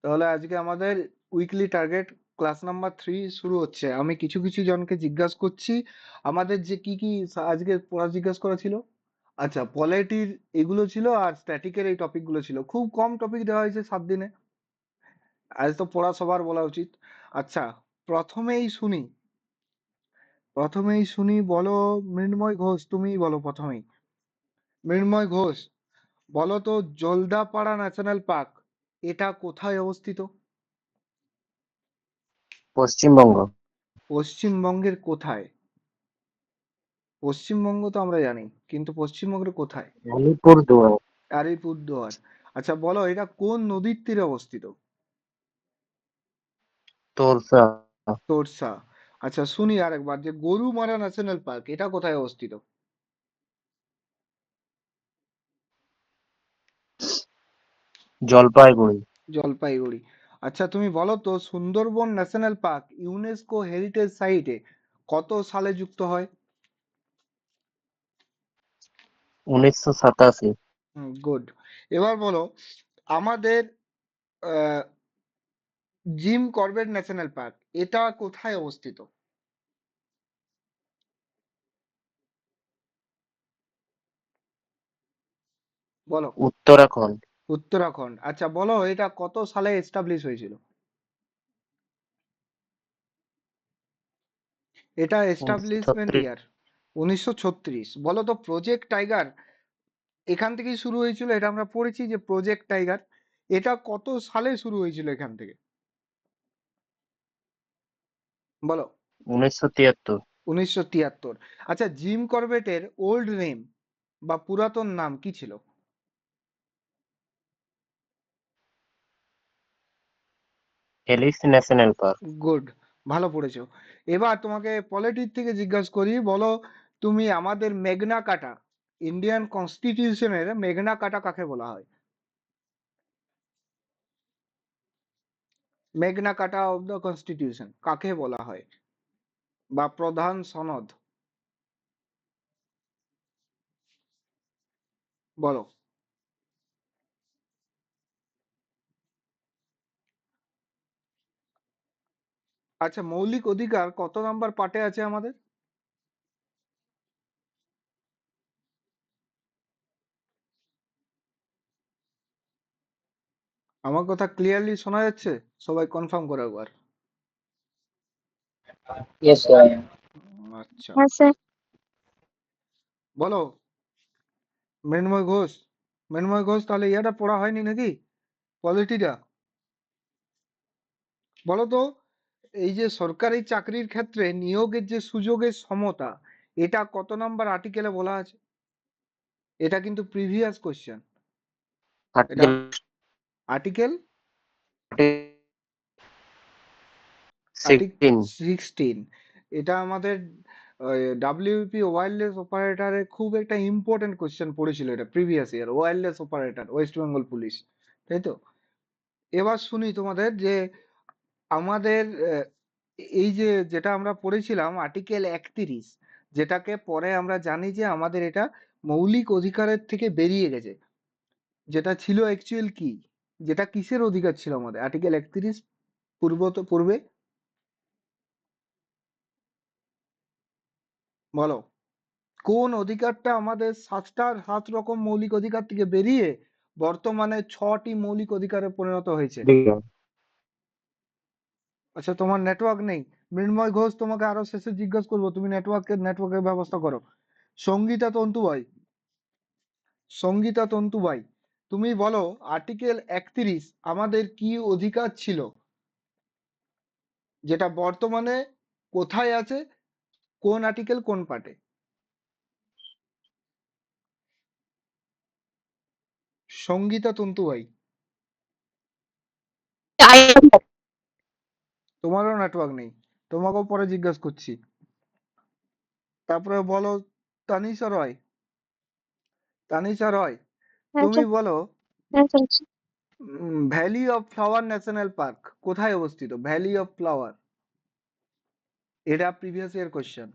তাহলে আজকে আমাদের উইকলি টার্গেট ক্লাস নাম্বার 3 শুরু হচ্ছে। আমি কিছু কিছু জনকে জিজ্ঞাসা করছি আমাদের যে কি কি আজকে পড়া জিজ্ঞাসা করা ছিল। আচ্ছা, পলিটির এগুলো ছিল আর স্ট্যাটিকের এই টপিকগুলো ছিল। খুব কম টপিক দেওয়া হয়েছে 7 দিনে। আজ তো পড়া সবার বলা উচিত। আচ্ছা, প্রথমেই শুনি প্রথমেই শুনি, বলো। মৃন্ময় ঘোষ, তুমিই বলো প্রথমেই। মৃন্ময় ঘোষ, বলো তো, জলদাপাড়া ন্যাশনাল পার্ক এটা কোথায় অবস্থিত? পশ্চিমবঙ্গ। পশ্চিমবঙ্গের কোথায়? পশ্চিমবঙ্গ তো আমরা জানি, কিন্তু পশ্চিমবঙ্গের কোথায়? আলিপুরদুয়ার। আলিপুরদুয়ার। আচ্ছা বলো, এটা কোন নদীর তীরে অবস্থিত? তোরসা। তোরসা। আচ্ছা শুনি আরেকবার, যে গরুমারা ন্যাশনাল পার্ক এটা কোথায় অবস্থিত? জলপাইগুড়ি। জলপাইগুড়ি। আচ্ছা তুমি বলো তো, Sundarban national park UNESCO heritage সাইটে কত সালে যুক্ত হয়? 1987। গুড। এবার বলো, আমাদের জিম করবেট ন্যাশনাল পার্ক এটা কোথায় অবস্থিত? বলো। উত্তরাখণ্ড। উত্তরাখণ্ড। আচ্ছা বলো, এটা কত সালে এস্টাবলিশ হয়েছিল? এটা এস্টাবলিশমেন্ট 1936। ইয়ার 1936। বলো তো, প্রজেক্ট টাইগার এখান থেকেই শুরু হয়েছিল, এটা আমরা পড়েছি যে প্রজেক্ট টাইগার এটা কত সালে শুরু হয়েছিল এখান থেকে? বলো। 1973। 1973। আচ্ছা, জিম করবেটের ওল্ড নেম বা পুরাতন নাম কি ছিল? Alice national park. গুড, ভালো পড়েছো। এবার তোমাকে পলিটিক থেকে জিজ্ঞাসা করি, বলো, তুমি আমাদের মেগনা কাটা, ইন্ডিয়ান কনস্টিটিউশনের মেগনা কাটা কাকে বলা হয়? মেগনা কাটা অফ দ্য কনস্টিটিউশন কাকে বলা হয়, বা প্রধান সনদ? বলো। আচ্ছা, মৌলিক অধিকার কত নাম্বার পার্টে আছে আমাদের? আমার কথা ক্লিয়ারলি শোনা যাচ্ছে? সবাই কনফার্ম করো একবার। Yes sir. আচ্ছা হ্যাঁ স্যার। বলো। মৃন্ময় ঘোষ, মৃন্ময় ঘোষ, তাহলে ইয়াটা পড়া হয়নি নাকি, পলিটিটা? বলো তো, এই যে সরকারি চাকরির ক্ষেত্রে নিয়োগের যে সুযোগের সমতা, এটা কত নাম্বার আর্টিকেলে বলা আছে? এটা কিন্তু প্রিভিয়াস কোশ্চেন। এটা আর্টিকেল আর্টিকেল 16। 16। এটা আমাদের ডাব্লিউপি ওয়্যারলেস অপারেটরের খুব একটা ইম্পর্টেন্ট কোশ্চেন পড়েছিল, এটা প্রিভিয়াস ইয়ার, wireless operator, West Bengal police. তাই তো? এবার শুনি তোমাদের যে আমাদের এই যে যেটা আমরা পড়েছিলাম আর্টিকেল 31, যেটাকে পরে আমরা জানি যে আমাদের এটা মৌলিক অধিকারের থেকে বেরিয়ে গেছে, যেটা ছিল অ্যাকচুয়াল কি, যেটা কিসের অধিকার ছিল আমাদের আর্টিকেল 31 পূর্বে? বলো, কোন অধিকারটা আমাদের 7 রকম মৌলিক অধিকার থেকে বেরিয়ে বর্তমানে 6টি মৌলিক অধিকারে পরিণত হয়েছে? আচ্ছা, তোমার নেটওয়ার্ক নেই। মৃন্ময় ঘোষ, তোমাকে আরো শেষে জিজ্ঞাসা করবো, তুমি নেটওয়ার্কের ব্যবস্থা করো। সঙ্গীতা তন্তুবাই, সঙ্গীতা তন্তুবাই, তুমি বলো, আর্টিকেল 31 আমাদের কি অধিকার ছিল, যেটা বর্তমানে কোথায় আছে, কোন আর্টিকেল কোন পার্টে? সঙ্গীতা তন্তুবাই, তোমারও নেটওয়ার্ক নেই, তোমাকেও পরে জিজ্ঞাসা করছি। তারপরে বলো, তানিশা রয়, তানিশা রয়, হ্যাঁ তুমি স্যার। বলো, হ্যাঁ sir. Valley of flower national park কোথায় অবস্থিত? ভ্যালি অফ ফ্লাওয়ার, এটা previous year question.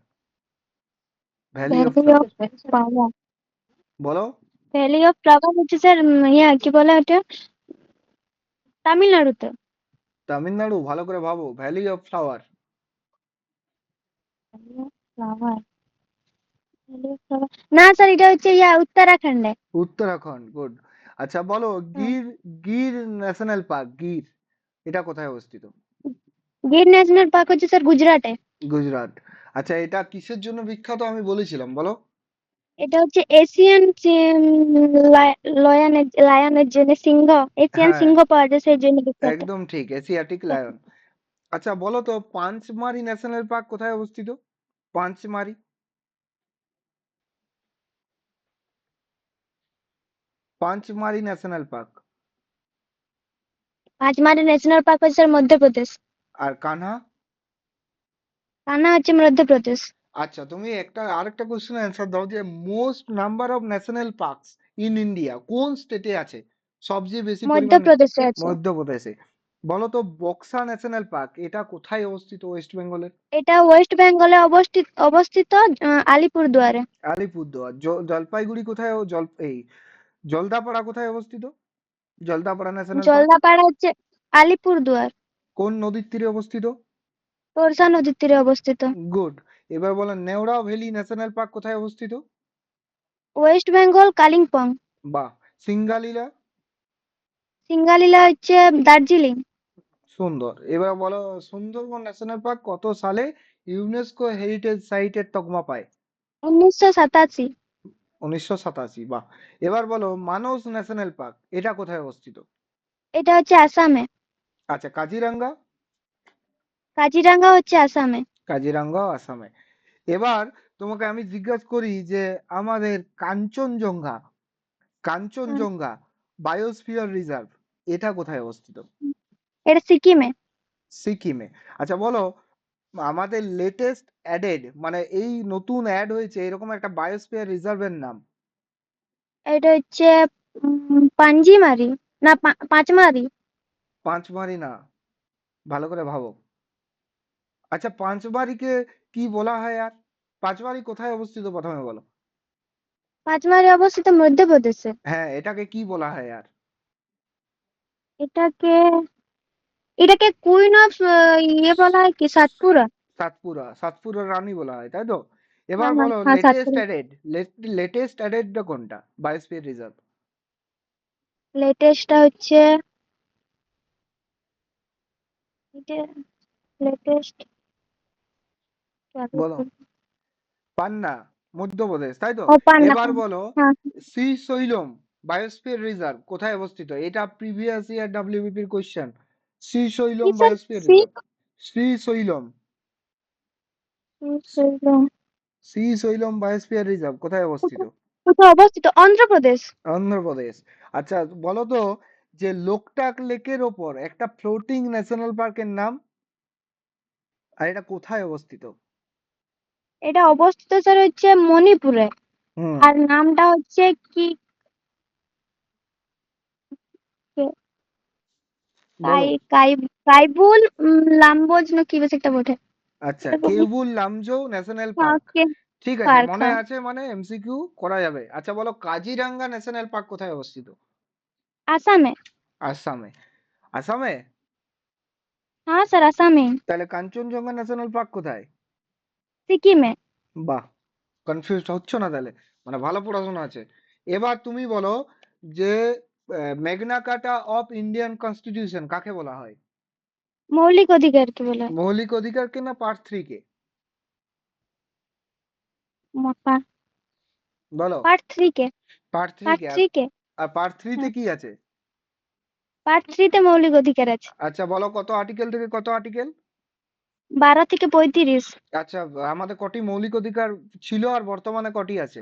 Valley of valley of flower, flower. বলো। ভ্যালি অফ ফ্লাওয়ার হচ্ছে স্যার, ইয়া কি বলে ওটা, তামিলনাড়ুতে। তামিলনাড়ু, ভালো করে ভাবো। Valley of flower. ফ্লাওয়ার, না স্যার, এটা হচ্ছে উত্তরাখণ্ডে। উত্তরাখণ্ড, গুড। আচ্ছা বলো, হুম। গির, গির ন্যাশনাল পার্ক, গির, এটা কোথায় অবস্থিত? গির ন্যাশনাল পার্ক হচ্ছে স্যার গুজরাটে। গুজরাট। আচ্ছা এটা কিসের জন্য বিখ্যাত আমি বলেছিলাম, বলো। এটা হচ্ছে এশিয়ান লায়নের জন্য, সিংহ, এশিয়ান হ্যাঁ, সিংহ পাওয়া যায় সেই জন্য বিখ্যাত। একদম ঠিক, এশিয়াটিক লায়ন। আচ্ছা বলো তো, পাঁচমারি ন্যাশনাল পার্ক কোথায় অবস্থিত? Pachmarhi, Pachmarhi national park. Pachmarhi national park হচ্ছে স্যার মধ্যপ্রদেশ। আর কানহা? কান্না হচ্ছে মধ্যপ্রদেশ। আচ্ছা তুমি আরেকটা কোশ্চেন অ্যান্সার দাও, যে most number of national parks in India কোন স্টেটে আছে সবচেয়ে বেশি পরিমাণ? মধ্যপ্রদেশে আছে। মধ্যপ্রদেশে। বলো তো, বক্সা ন্যাশনাল পার্ক এটা কোথায় অবস্থিত ওয়েস্ট বেঙ্গলের? এটা ওয়েস্ট বেঙ্গলে অবস্থিত আলিপুরদুয়ারে। আলিপুরদুয়ার। জলপাইগুড়ি কোথায় এই জলদাপাড়া কোথায় অবস্থিত? জলদাপাড়া ন্যাশনাল পার্ক জলদাপাড়া হচ্ছে আলিপুরদুয়ার, কোন নদীর তীরে অবস্থিত? তোরসা নদীর তীরে অবস্থিত। গুড। এবার বলো, নেওড়া ভ্যালি ন্যাশনাল পার্ক কোথায় অবস্থিত? ওয়েস্ট বেঙ্গল কালিম্পং। বাহ। সিঙ্গালীলা? সিঙ্গালীলা হচ্ছে দার্জিলিং। সুন্দর। এবার বলো, সুন্দরবন ন্যাশনাল পার্ক কত সালে ইউনেস্কো হেরিটেজ সাইটের তকমা পায়? 1987। 1987। বাহ। এবার বলো, মানস ন্যাশনাল পার্ক এটা কোথায় অবস্থিত? এটা হচ্ছে আসামে। আচ্ছা কাজিরাঙ্গা? কাজিরাঙ্গা হচ্ছে আসামে। কাজিরাঙ্গাও আসামে। এবার তোমাকে আমি জিজ্ঞাসা করি যে আমাদের কাঞ্চনজঙ্ঘা, হুম, কাঞ্চনজঙ্ঘা বায়োস্ফিয়ার রিজার্ভ এটা কোথায় অবস্থিত? এটা সিকিমে। সিকিমে। আচ্ছা বলো, আমাদের লেটেস্ট অ্যাডেড, মানে এই নতুন অ্যাড হয়েছে এরকম একটা বায়োস্ফিয়ার রিজার্ভের নাম? এটা হচ্ছে পাঞ্জিমারি, না পাঁচমারি। পাঁচমারি না, ভালো করে ভাবো। আচ্ছা পাঁচমারিকে কি বলা হয় আর? পাঁচমারি কোথায় অবস্থিত প্রথমে বলো। পাঁচমারি অবস্থিত মধ্যপ্রদেশে। হ্যাঁ, এটাকে কি বলা হয় আর? এটাকে এটাকে কুইন অফ বলা হয় কি, সাতপুরা? সাতপুরা, সাতপুরার রানী বলা হয়, তাই তো? এবার হ্যাঁ হ্যাঁ বলো, হ্যাঁ, লেটেস্ট সাতপুরা। অ্যাডেড, লেটেস্ট অ্যাডেডটা কোনটা বায়োস্ফিয়ার রিজার্ভ? লেটেস্টটা হচ্ছে এটা, লেটেস্ট বলো। পান্না, মধ্যপ্রদেশ, তাই তো? ও পান্না, এবার পান্না। বলো, হ্যাঁ। শ্রীশৈলম বায়োস্ফিয়ার রিজার্ভ কোথায় অবস্থিত? এটা প্রিভিয়াস ইয়ার ডাব্লিউবিপির কোশ্চেন। কি Srisailam sir? Biosphere reserve. Srisailam, Srisailam biosphere reserve কোথায় অবস্থিত? কোথায় অবস্থিত? অন্ধ্রপ্রদেশ। অন্ধ্রপ্রদেশ। আচ্ছা বলো তো, যে লোকটাক লেকের ওপর একটা ফ্লোটিং ন্যাশনাল পার্কের নাম, আর এটা কোথায় অবস্থিত? এটা অবস্থিত স্যার হচ্ছে মণিপুরে। হুম, আর নামটা হচ্ছে কি, কাই বলো। কাই কাইবুল লামবোজ না কি বেশ একটা বটে। আচ্ছা, কেবুল লামজৌ ন্যাশনাল পার্ক। ওকে। ঠিক আছে, পার্ক, মনে হ্যাঁ। আছে, মানে এমসিকিউ করা যাবে। আচ্ছা বলো, কাজিরাঙ্গা ন্যাশনাল পার্ক কোথায় অবস্থিত? আসামে। আসামে। আসামে? হ্যাঁ স্যার, আসামে। তাহলে কাঞ্চনজঙ্ঘা ন্যাশনাল পার্ক কোথায়? সিকিমে। বাহ, কনফিউজ হচ্ছ না তাহলে, মানে ভালো পড়াশোনা আছে। এবার তুমি বলো, যে ম্যাগনা কার্টা অফ ইন্ডিয়ান কনস্টিটিউশন কাকে বলা হয়? মৌলিক অধিকার কি বলে? মৌলিক অধিকারকে না পার্ট 3 কে? বলো। পার্ট থ্রি কে। পার্ট 3 পার্ট কে। আর থ্রি কে। আর পার্ট 3 তে হ্যাঁ, কি আছে? পার্ট থ্রিতে মৌলিক অধিকার আছে। আচ্ছা বলো, কত আর্টিকেল থেকে কত আর্টিকেল? 12 থেকে 35। আচ্ছা, আমাদের কটি মৌলিক অধিকার ছিল আর বর্তমানে কটি আছে?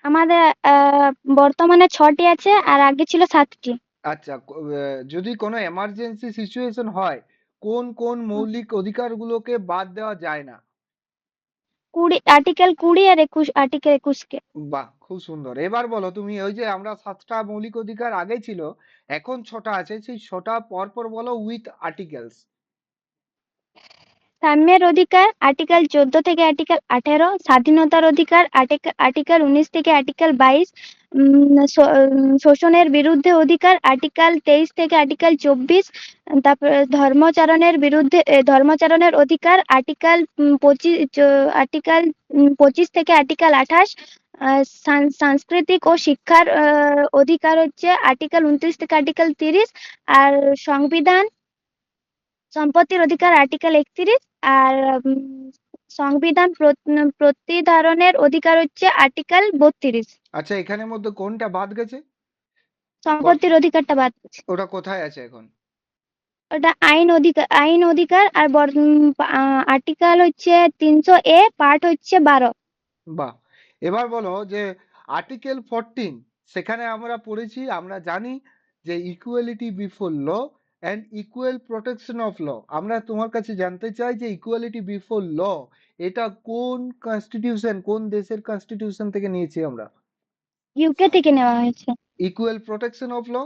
আমাদের বর্তমানে 6টি আছে, আর আগে ছিল 7টি। আচ্ছা, যদি কোনো এমার্জেন্সি সিচুয়েশন হয়, কোন কোন মৌলিক অধিকারগুলোকে বাদ দেওয়া যায় না? 20 আর 21, আর্টিকেল 21 কে। বাহ, খুব সুন্দর। এবার বলো তুমি, ওই যে আমরা 7টা মৌলিক অধিকার আগে ছিল, এখন 6টা আছে, সেই 6টা পর পর বলো উইথ আর্টিকেলস। সাম্যের অধিকার আর্টিকেল 14 থেকে আর্টিকেল 18, স্বাধীনতার অধিকার আর্টিকেল 19 থেকে আর্টিকেল 22, শোষণের বিরুদ্ধে অধিকার আর্টিকেল 23 থেকে আর্টিকেল 24, তারপরে ধর্মচারণের অধিকার আর্টিকেল 25 থেকে আর্টিকেল 28, সাংস্কৃতিক ও শিক্ষার অধিকার হচ্ছে আর্টিকেল 29 থেকে আর্টিকেল 30, আর সংবিধান সম্পত্তির অধিকার আর্টিকেল 31, আর সংবিধান প্রতিধারণের অধিকার হচ্ছে আর্টিকেল 32। আচ্ছা, এখানের মধ্যে কোনটা বাদ গেছে? সম্পত্তির অধিকারটা বাদ গেছে। ওটা কোথায় আছে এখন? ওটা আইন অধিকার আর আর্টিকেল হচ্ছে 300A, পার্ট হচ্ছে 12। বাহ। এবার বলো যে আর্টিকেল 14, সেখানে আমরা পড়েছি, আমরা জানি যে equality before law and equal protection of law. আমরা তোমার কাছে জানতে চাই যে ইকুয়ালিটি বিফোর ল এটা কোন কনস্টিটিউশন, কোন দেশের কনস্টিটিউশন থেকে নিয়েছি আমরা? ইউকে থেকে নেওয়া হয়েছে। ইকুয়াল প্রোটেকশন অফ ল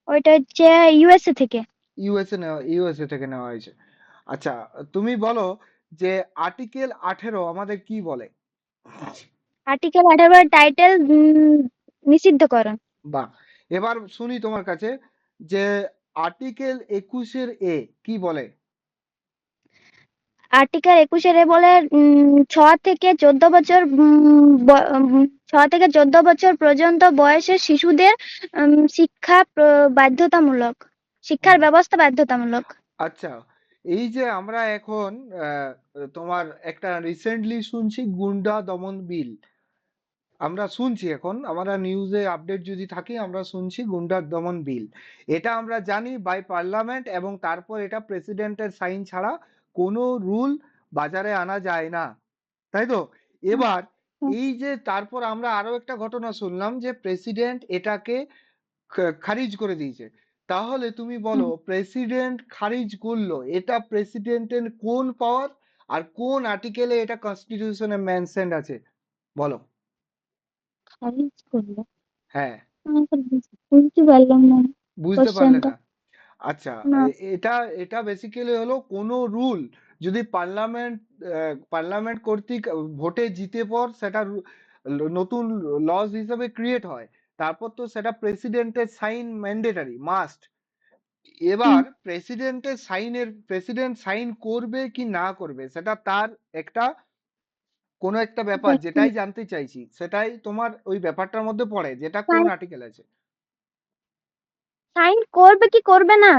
ওইটা হচ্ছে ইউএসএ থেকে। ইউএসএ থেকে নেওয়া হয়েছে। আচ্ছা, তুমি বলো যে আর্টিকেল 18 আমাদের কি বলে? আর্টিকেল 18 টাইটেল নিষিদ্ধকরণ। বাহ। এবার শুনি তোমার কাছে যে আর্টিকেল 21-এর এ কি বলে? আর্টিকেল 21-এ বলে 6 থেকে 14 বছর 6 থেকে 14 বছর পর্যন্ত বয়সের শিশুদের বাধ্যতামূলক, শিক্ষার ব্যবস্থা বাধ্যতামূলক। আচ্ছা, এই যে আমরা এখন তোমার একটা রিসেন্টলি শুনছি গুন্ডা দমন বিল, আমরা শুনছি, এখন আমরা নিউজে আপডেট যদি থাকি আমরা শুনছি গুন্ডা দমন বিল। এটা আমরা জানি বাই পার্লামেন্ট, এবং তারপর এটা প্রেসিডেন্টের সাইন ছাড়া কোনো রুল বাজারে আনা যায় না, তাই তো? এবার এই যে তারপর আমরা আরো একটা ঘটনা শুনলাম যে প্রেসিডেন্ট এটাকে খারিজ করে দিয়েছে। তাহলে তুমি বলো, প্রেসিডেন্ট খারিজ করলো, এটা প্রেসিডেন্টের কোন পাওয়ার আর কোন আর্টিকেলে এটা কনস্টিটিউশনে মেনশনড আছে? বলো। খারিজ করলো? হ্যাঁ, বুঝতে পারলাম না বুঝতে পারলে কোশ্চেনটা। না? আচ্ছা, না। এটা এটা বেসিক্যালি হলো কোনো রুল যদি পার্লামেন্ট কর্তৃক ভোটে জিতে পর সেটা নতুন লজ হিসেবে ক্রিয়েট হয়, তারপর তো সেটা প্রেসিডেন্টের সাইন ম্যান্ডেটরি মাস্ট। এবার প্রেসিডেন্ট সাইন করবে কি না করবে সেটা তার একটা কোনো একটা ব্যাপার, যেটাই জানতে চাইছি সেটাই তোমার ওই ব্যাপারটার মধ্যে পড়ে, যেটা কোন আর্টিকেল আছে। সাইন করবে কি করবে না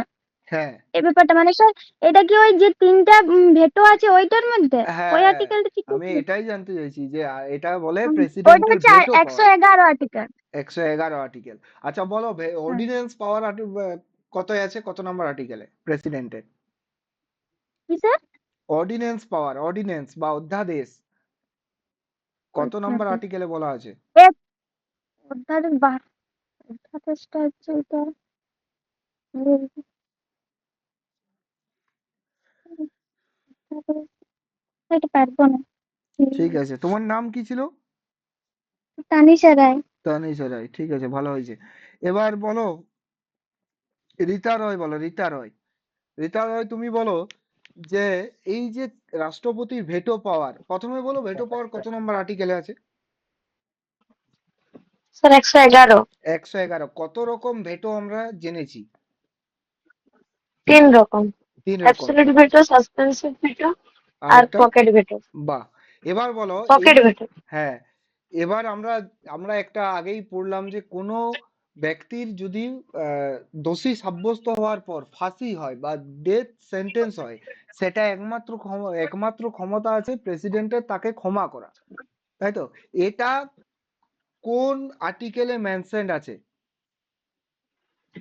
হ্যাঁ এই ব্যাপারটা, মানে স্যার এটা কি ওই যে 3টা ভেটো আছে ওইটার মধ্যে, ওই হ্যাঁ, আর্টিকেলটা কি? আমি এটাই জানতে চাইছি যে এটা বলে ওইটা প্রেসিডেন্টের হচ্ছে ভেটো পাওয়ার। 111 আর্টিকেল। 111 আর্টিকেল। আচ্ছা বলো, অর্ডিন্যান্স পাওয়ার কত আছে, কত নম্বর আর্টিকেলে প্রেসিডেন্টের? কি স্যার? অর্ডিন্যান্স বা অধ্যাদেশ কত নম্বর আর্টিকেলে বলা আছে? অধ্যাদেশটা হচ্ছে এটা, এটা পারবো না। ঠিক আছে, তোমার নাম কি ছিল? তানিশা রায়। তানিশা রায়, ঠিক আছে, ভালো হয়েছে। এবার বলো রীতা রয়, বলো রীতা রয়। রীতা রয়, তুমি বলো যে এই যে রাষ্ট্রপতির ভেটো পাওয়ার, প্রথমে বলো ভেটো পাওয়ার কত নম্বর আর্টিকেলে আছে? স্যার 111। 111। কত রকম ভেটো আমরা জেনেছি? 3 রকম, 3 রকম। অ্যাবসলিউট ভেটো, সাসপেন্সিভ ভেটো আর আর একটা? Pocket veto. বাহ। এবার বলো এই, পকেট ভেটো। হ্যাঁ, এবার আমরা আমরা একটা আগেই পড়লাম যে কোনো ব্যক্তির যদি দোষী সাব্যস্ত হওয়ার পর ফাঁসি হয় বা ডেথ সেন্টেন্স হয়, সেটা একমাত্র ক্ষমতা আছে প্রেসিডেন্টের তাকে ক্ষমা করা, তাই তো? এটা কোন আর্টিকেলে মেনশনড আছে?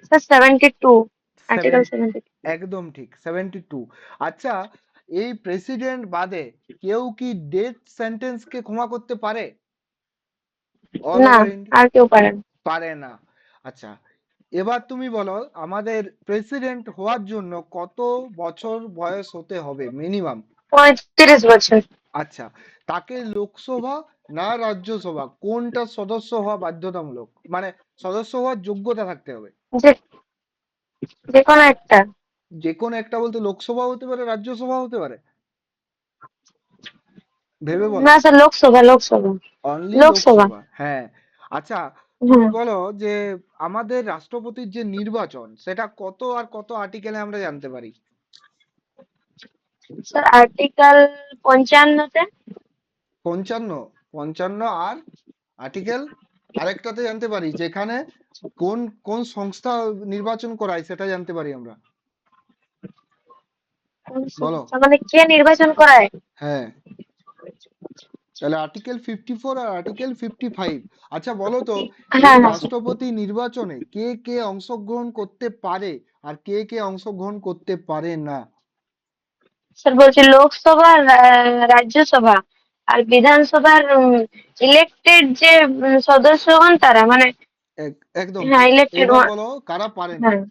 Sir 72, seven, article 72। একদম ঠিক, 72। আচ্ছা, এই প্রেসিডেন্ট বাদে কেউ কি ডেথ সেন্টেন্স কে ক্ষমা করতে পারে অল না, ওভার ইন্ডিয়া? আর কেউ পারেন। পারে না। আচ্ছা, এবার তুমি বলো আমাদের প্রেসিডেন্ট হওয়ার জন্য কত বছর বয়স হতে হবে মিনিমাম? 35 বছর। আচ্ছা, তাকে লোকসভা না রাজ্যসভা কোনটা সদস্য হওয়া বাধ্যতামূলক, মানে সদস্য হওয়ার যোগ্যতা থাকতে হবে? যে যে কোনো একটা। যে কোনো একটা বলতে লোকসভা হতে পারে, রাজ্যসভা হতে পারে, ভেবে বলো। না স্যার, লোকসভা লোকসভা অনলি লোকসভা। লোকসভা, হ্যাঁ। আচ্ছা, তুমি হ্যাঁ বলো যে আমাদের রাষ্ট্রপতির যে নির্বাচন সেটা কত আর কত আর্টিকেলে আমরা জানতে পারি? স্যার, আর্টিকেল 55-তে। 55, 55 আর আর্টিকেল আরেকটাতে জানতে পারি, যেখানে কোন কোন সংস্থা নির্বাচন করায় সেটা জানতে পারি আমরা। বলো। মানে কে নির্বাচন করায়? হ্যাঁ, তাহলে আর্টিকেল 54 আর আর্টিকেল 55। আচ্ছা বলো তো, এই হ্যাঁ হ্যাঁ স্যার। রাষ্ট্রপতি নির্বাচনে কে কে অংশগ্রহণ করতে পারে আর কে কে অংশগ্রহণ করতে পারে না? স্যার বলছি, লোকসভা, রাজ্যসভা আর বিধানসভার ইলেক্টেড যে সদস্যগণ তারা মানে। একদম হ্যাঁ, ঠিক। ইলেক্টেড। এবার বলো কারা পারে না? হ্যাঁ,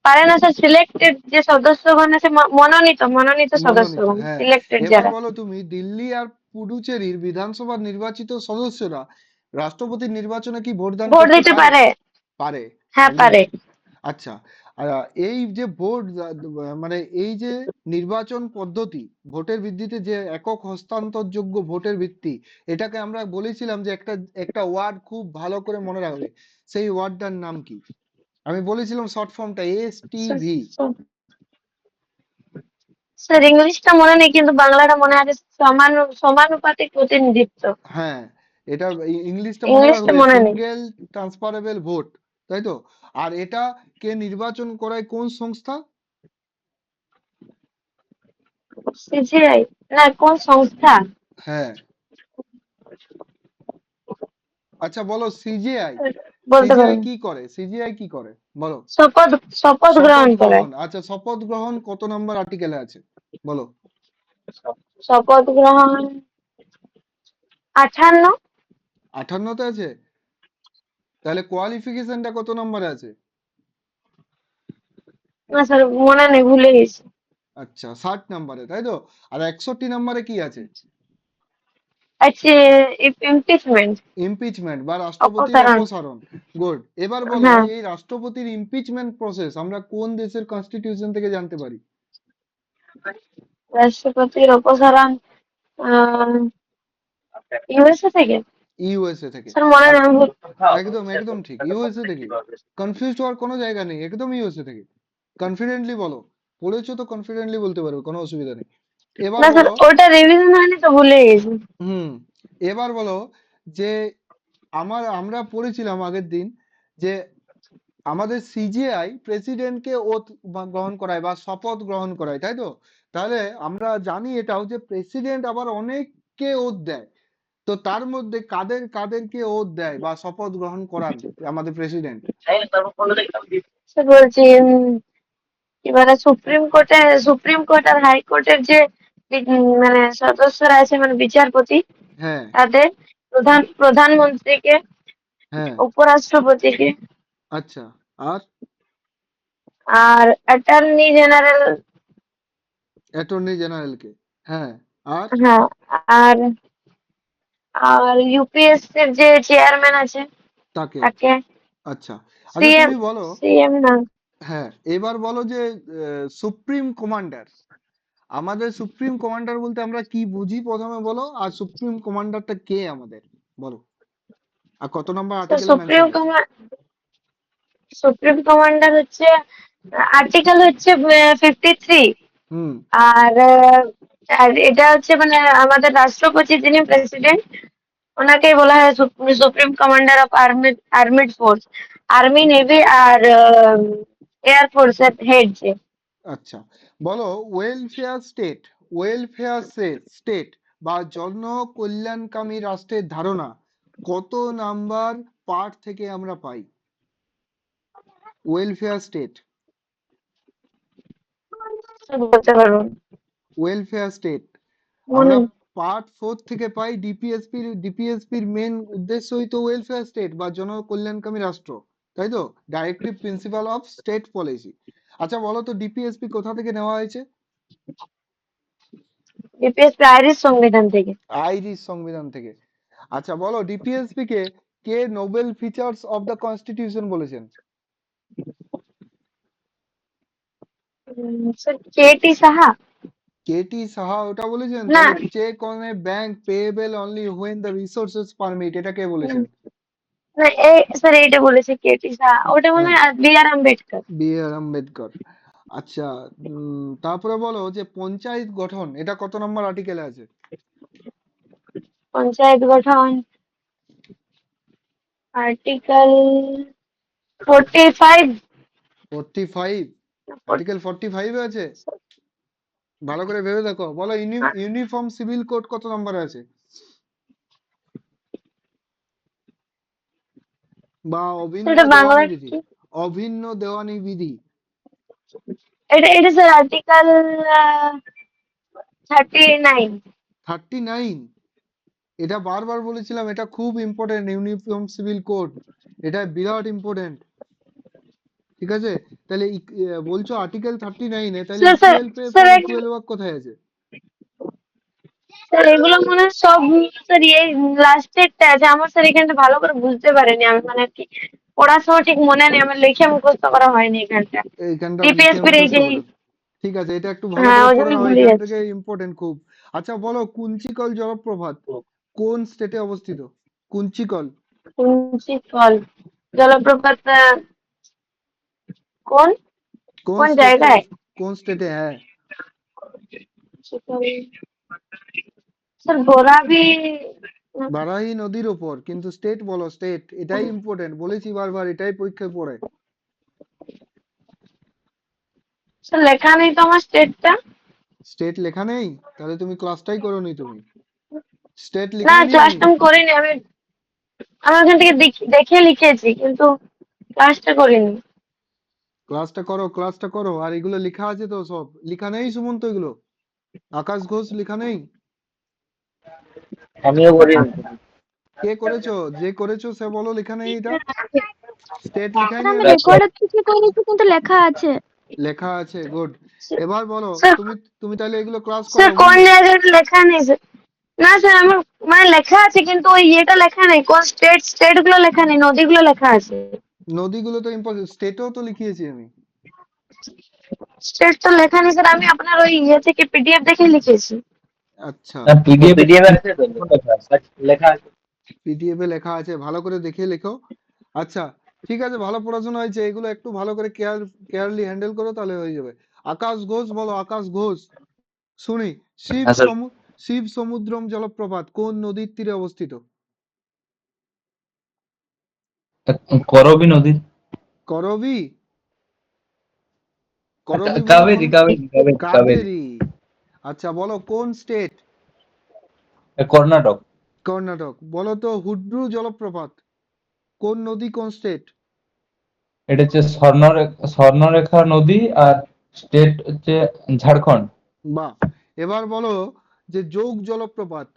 পারে না স্যার, সিলেক্টেড যে সদস্যগণ আছে, মনোনীত মনোনীত মনোনীত, সদস্যগণ, হ্যাঁ। সিলেক্টেড এবার যারা। বলো তুমি, দিল্লি আর পুডুচেরির বিধানসভার নির্বাচিত সদস্যরা রাষ্ট্রপতির নির্বাচনে কি ভোট দান ভোট করতে দিতে পারে? পারে। পারে, হ্যাঁ একদম পারে। ঠিক। আচ্ছা, এই যে ভোট মানে এই যে নির্বাচন পদ্ধতি, ভোটের ভিত্তিতে যে একক হস্তান্তরযোগ্য ভোটের ভিত্তি, এটাকে আমরা বলেছিলাম যে একটা একটা ওয়ার্ড খুব ভালো করে মনে রাখবে। সেই ওয়ার্ডটার নাম কি? আমি বলেছিলাম শর্ট ফর্মটা STV। স্যার ইংলিশটা মনে নেই, কিন্তু বাংলাটা মনে আছে। সমানুপাতিক প্রতিনিধিত্ব। হ্যাঁ, এটা ইংলিশটা মনে ইংলিশটা রাখবে, মনে নেই। সিঙ্গেল ট্রান্সফারেবল ভোট, তাই তো? আর এটা কে নির্বাচন করায়, কোন সংস্থা? সিজিআই, না কোন সংস্থা? হ্যাঁ। আচ্ছা বলো, সিজিআই, বলতে সিজিআই পারেন। কি করে? সিজিআই কি করে বলো? শপথ শপথ শপথ গ্রহণ করায়। গ্রহণ। আচ্ছা, শপথ গ্রহণ কত নম্বর আর্টিকেলে আছে বলো? শপথ গ্রহণ 58। 58তে আছে? তাহলে কোয়ালিফিকেশনটা কত নম্বরে আছে? না স্যার, মনে নেই, ভুলে গেছি। আচ্ছা, 60 নম্বরে, তাই তো? আর 61 নম্বরে কি আছে? আচ্ছা, ইমপিচমেন্ট, ইমপিচমেন্ট বা রাষ্ট্রপতির অপসারণ। অপসারণ। গুড। এবার বলো, হ্যাঁ, এই রাষ্ট্রপতির ইমপিচমেন্ট প্রসেস আমরা কোন দেশের কনস্টিটিউশন থেকে জানতে পারি? রাষ্ট্রপতির অপসারণ ইউএসএ থেকে। ইউএসএ থেকে। স্যার মনে আর নেই, একদম একদম ঠিক, ইউএসএ থেকে। কনফিউজ হওয়ার কোনো জায়গা নেই, একদম ইউএসএ থেকে। কনফিডেন্টলি বলো, পড়েছো তো কনফিডেন্টলি বলতে পারবে, কোনো অসুবিধা নেই। এবার না স্যার, বলো। ওটা রিভিশন হয়নি তো ভুলে গেছি। হুম। এবার বলো যে আমরা পড়েছিলাম আগের দিন যে আমাদের সিজিআই প্রেসিডেন্টকে ওথ গ্রহণ করায় বা শপথ গ্রহণ করায়, তাই তো? তাহলে আমরা জানি এটাও যে প্রেসিডেন্ট আবার অনেককে ওথ দেয়। তো তার মধ্যে কাদের কাদেরকে ওথ দেয় বা শপথ গ্রহণ করান আমাদের প্রেসিডেন্ট? স্যার বলছি, এবারে সুপ্রিম কোর্ট আর হাইকোর্টের যে মানে সদস্যরা আছে, মানে বিচারপতি, হ্যাঁ, তাদের প্রধানমন্ত্রীকে, হ্যাঁ। উপরাষ্ট্রপতিকে, আচ্ছা, আর আর অ্যাটর্নি জেনারেল। অ্যাটর্নি জেনারেলকে, হ্যাঁ, আর হ্যাঁ, আর আর ইউপিএসসির যে চেয়ারম্যান আছে তাকে। তাকে। আচ্ছা, আচ্ছা সিএম, তুমি বলো। সিএম না। হ্যাঁ, এবার বলো যে সুপ্রিম কমান্ডার, আমাদের সুপ্রিম কমান্ডার বলতে আমরা কি বুঝি প্রথমে বলো, আর সুপ্রিম কমান্ডারটা কে আমাদের বলো, আর কত নম্বর তো আর্টিকেলে মেনশন আছে? সুপ্রিম কমান্ডার হচ্ছে, আর্টিকেল হচ্ছে 53। হুম। আর আর এটা হচ্ছে মানে আমাদের রাষ্ট্রপতি যিনি প্রেসিডেন্ট, ওনাকেই বলা হয় supreme commander of armed force. Army, navy আর এয়ার ফোর্সের হেড যে। আচ্ছা বলো, ওয়েলফেয়ার স্টেট, ওয়েলফেয়ার স্টেট বা জনকল্যাণকামী রাষ্ট্রের ধারণা কত নাম্বার পার্ট থেকে আমরা পাই? ওয়েলফেয়ার স্টেট, বলতে পারবো না। ওয়েলফেয়ার স্টেট মনে আমরা নেই। পার্ট 4 থেকে পাই। ডিপিএসপির মেন উদ্দেশ্যই তো ওয়েলফেয়ার স্টেট বা জনকল্যাণকামী রাষ্ট্র, তাই তো? Directive principle of state policy. আচ্ছা বলো তো, ডিপিএসপি কোথা থেকে নেওয়া হয়েছে? ইউপিএসসি আইরিশ সংবিধান থেকে। আইরিশ সংবিধান থেকে। আচ্ছা বলো, ডিপিএসপি কে কে novel features of the constitution বলেছেন? Sir KT Saha. KT Saha ওটা বলেছেন? না তাহলে cheque on a bank payable only when the resources permit, এটা কে বলেছেন? না স্যার এইটা বলেছে কেটি সাহা, ওটা মনে হ্যাঁ, হয় B R Ambedkar. B R Ambedkar. আচ্ছা, তারপরে বলো যে পঞ্চায়েত গঠন, এটা কত নম্বর আর্টিকেলে আছে? পঞ্চায়েত গঠন আর্টিকেল 45। 45? আর্টিকেল 45 এ আছে? ভালো করে ভেবে দেখো, বলো ইউনিফর্ম সিভিল কোড কত নম্বরে আছে? বা অভিন্ন সেটা বাংলা দেওয়ানি বিধি, কি? অভিন্ন দেওয়ানি বিধি। এটা স্যার আর্টিকেল 39। 39? এটা বারবার বলেছিলাম, এটা খুব ইম্পর্টেন্ট, ইউনিফর্ম সিভিল কোড, এটা বিরাট ইম্পর্টেন্ট। ঠিক আছে, তাহলে বলছো আর্টিকেল 39-এ, তাহলে sir sir equal pay sir for এগুলো, ইকুয়াল ওয়ার্ক কোথায় আছে? স্যার এগুলো মনে হয় সব স্যার এই লাস্টেরটা আছে। আমার স্যার এখানটা ভালো করে বুঝতে পারিনি আমি, মানে আর কি পড়ার সময় ঠিক মনে নেই, আমার লিখে মুখস্থ করা হয়নি এখানটা। এইখানটা লিখে ডিপিএসপির এই মুখস্থ যে, করো? ঠিক আছে, এটা একটু ভালো হ্যাঁ করে ওই পড়ে জন্য নাও, ভুলে এখান যাচ্ছি। থেকে ইম্পর্টেন্ট খুব। আচ্ছা বলো, কুঞ্চিকল জলপ্রপাত কোন স্টেটে অবস্থিত? কুঞ্চিকল কুঞ্চিকল জলপ্রপাত কোন কোন কোন স্টেটে জায়গায়? কোন স্টেটে? হ্যাঁ, কুঞ্চিকল স্যার বোরাবি। বারাহি নদীর ওপর, কিন্তু স্টেট বলো, স্টেট, এটাই ইম্পর্টেন্ট, বলেছি বারবার, এটাই পরীক্ষায় পড়ে। স্যার লেখা নেই তো আমার স্টেটটা। স্টেট লেখা নেই? তাহলে তুমি ক্লাসটাই করোনি তুমি, স্টেট না লিখিনি আমি। ক্লাসটা আমি করিনি, আমি আমি ওখান থেকে দেখে লিখেছি কিন্তু ক্লাসটা করিনি। ক্লাসটা করো, ক্লাসটা করো, আর এগুলো লেখা আছে তো, সব লেখা নেই সুমন্ত এগুলো? আকাশ ঘোষ লেখা নেই? আমিও করিনি। কে করেছো? যে করেছো সে বলো লেখা নেই এটা? স্টেট লেখাই স্যার নেই আমি এর মধ্যে? রেকর্ডের থেকে করেছি কিন্তু লেখা আছে। লেখা আছে, গুড। এবার বলো, স্যার তুমি তুমি তাহলে এগুলো ক্লাস করো, স্যার কোন বুঝলে? জায়গায় লেখা নেই স্যার। না স্যার আমার মানে লেখা আছে কিন্তু ওই ইয়েটা লেখা নেই, কোন স্টেট গুলো লেখা নেই, নদীগুলো লেখা আছে। নদীগুলো তো ইম্পর্টেন্ট, স্টেটও তো লিখিয়েছি আমি। স্টেট তো লেখা নেই স্যার, আমি আপনার ওই ইয়ে থেকে পিডিএফ দেখে লিখেছি। আচ্ছা, পিডিএফ আছে তো, লেখা আছে। পিডিএফ এ লেখা আছে, ভালো করে দেখে লেখো। আচ্ছা, ঠিক আছে, ভালো পড়াশোনা হয়েছে, এগুলো একটু ভালো করে কেয়ারলি হ্যান্ডেল করো, তাহলে হয়ে যাবে। আকাশ ঘোষ বলো, আকাশ ঘোষ। শুনি। শিব আচ্ছা, শিব সমুদ্রম জলপ্রপাত কোন নদীর তীরে অবস্থিত? করবি নদী। করবি? করবি বলো কোন? কাবেরী কাবেরী কাবেরী কাবেরী। কাবেরী। আচ্ছা বলো কোন স্টেট? কর্ণাটক। কর্ণাটক। বলো তো হুড্রু জলপ্রপাত কোন নদী, কোন স্টেট? এটা হচ্ছে স্বর্ণরেখা নদী, আর স্টেট হচ্ছে ঝাড়খণ্ড। বাহ। এবার বলো যে যোগ জলপ্রপাত,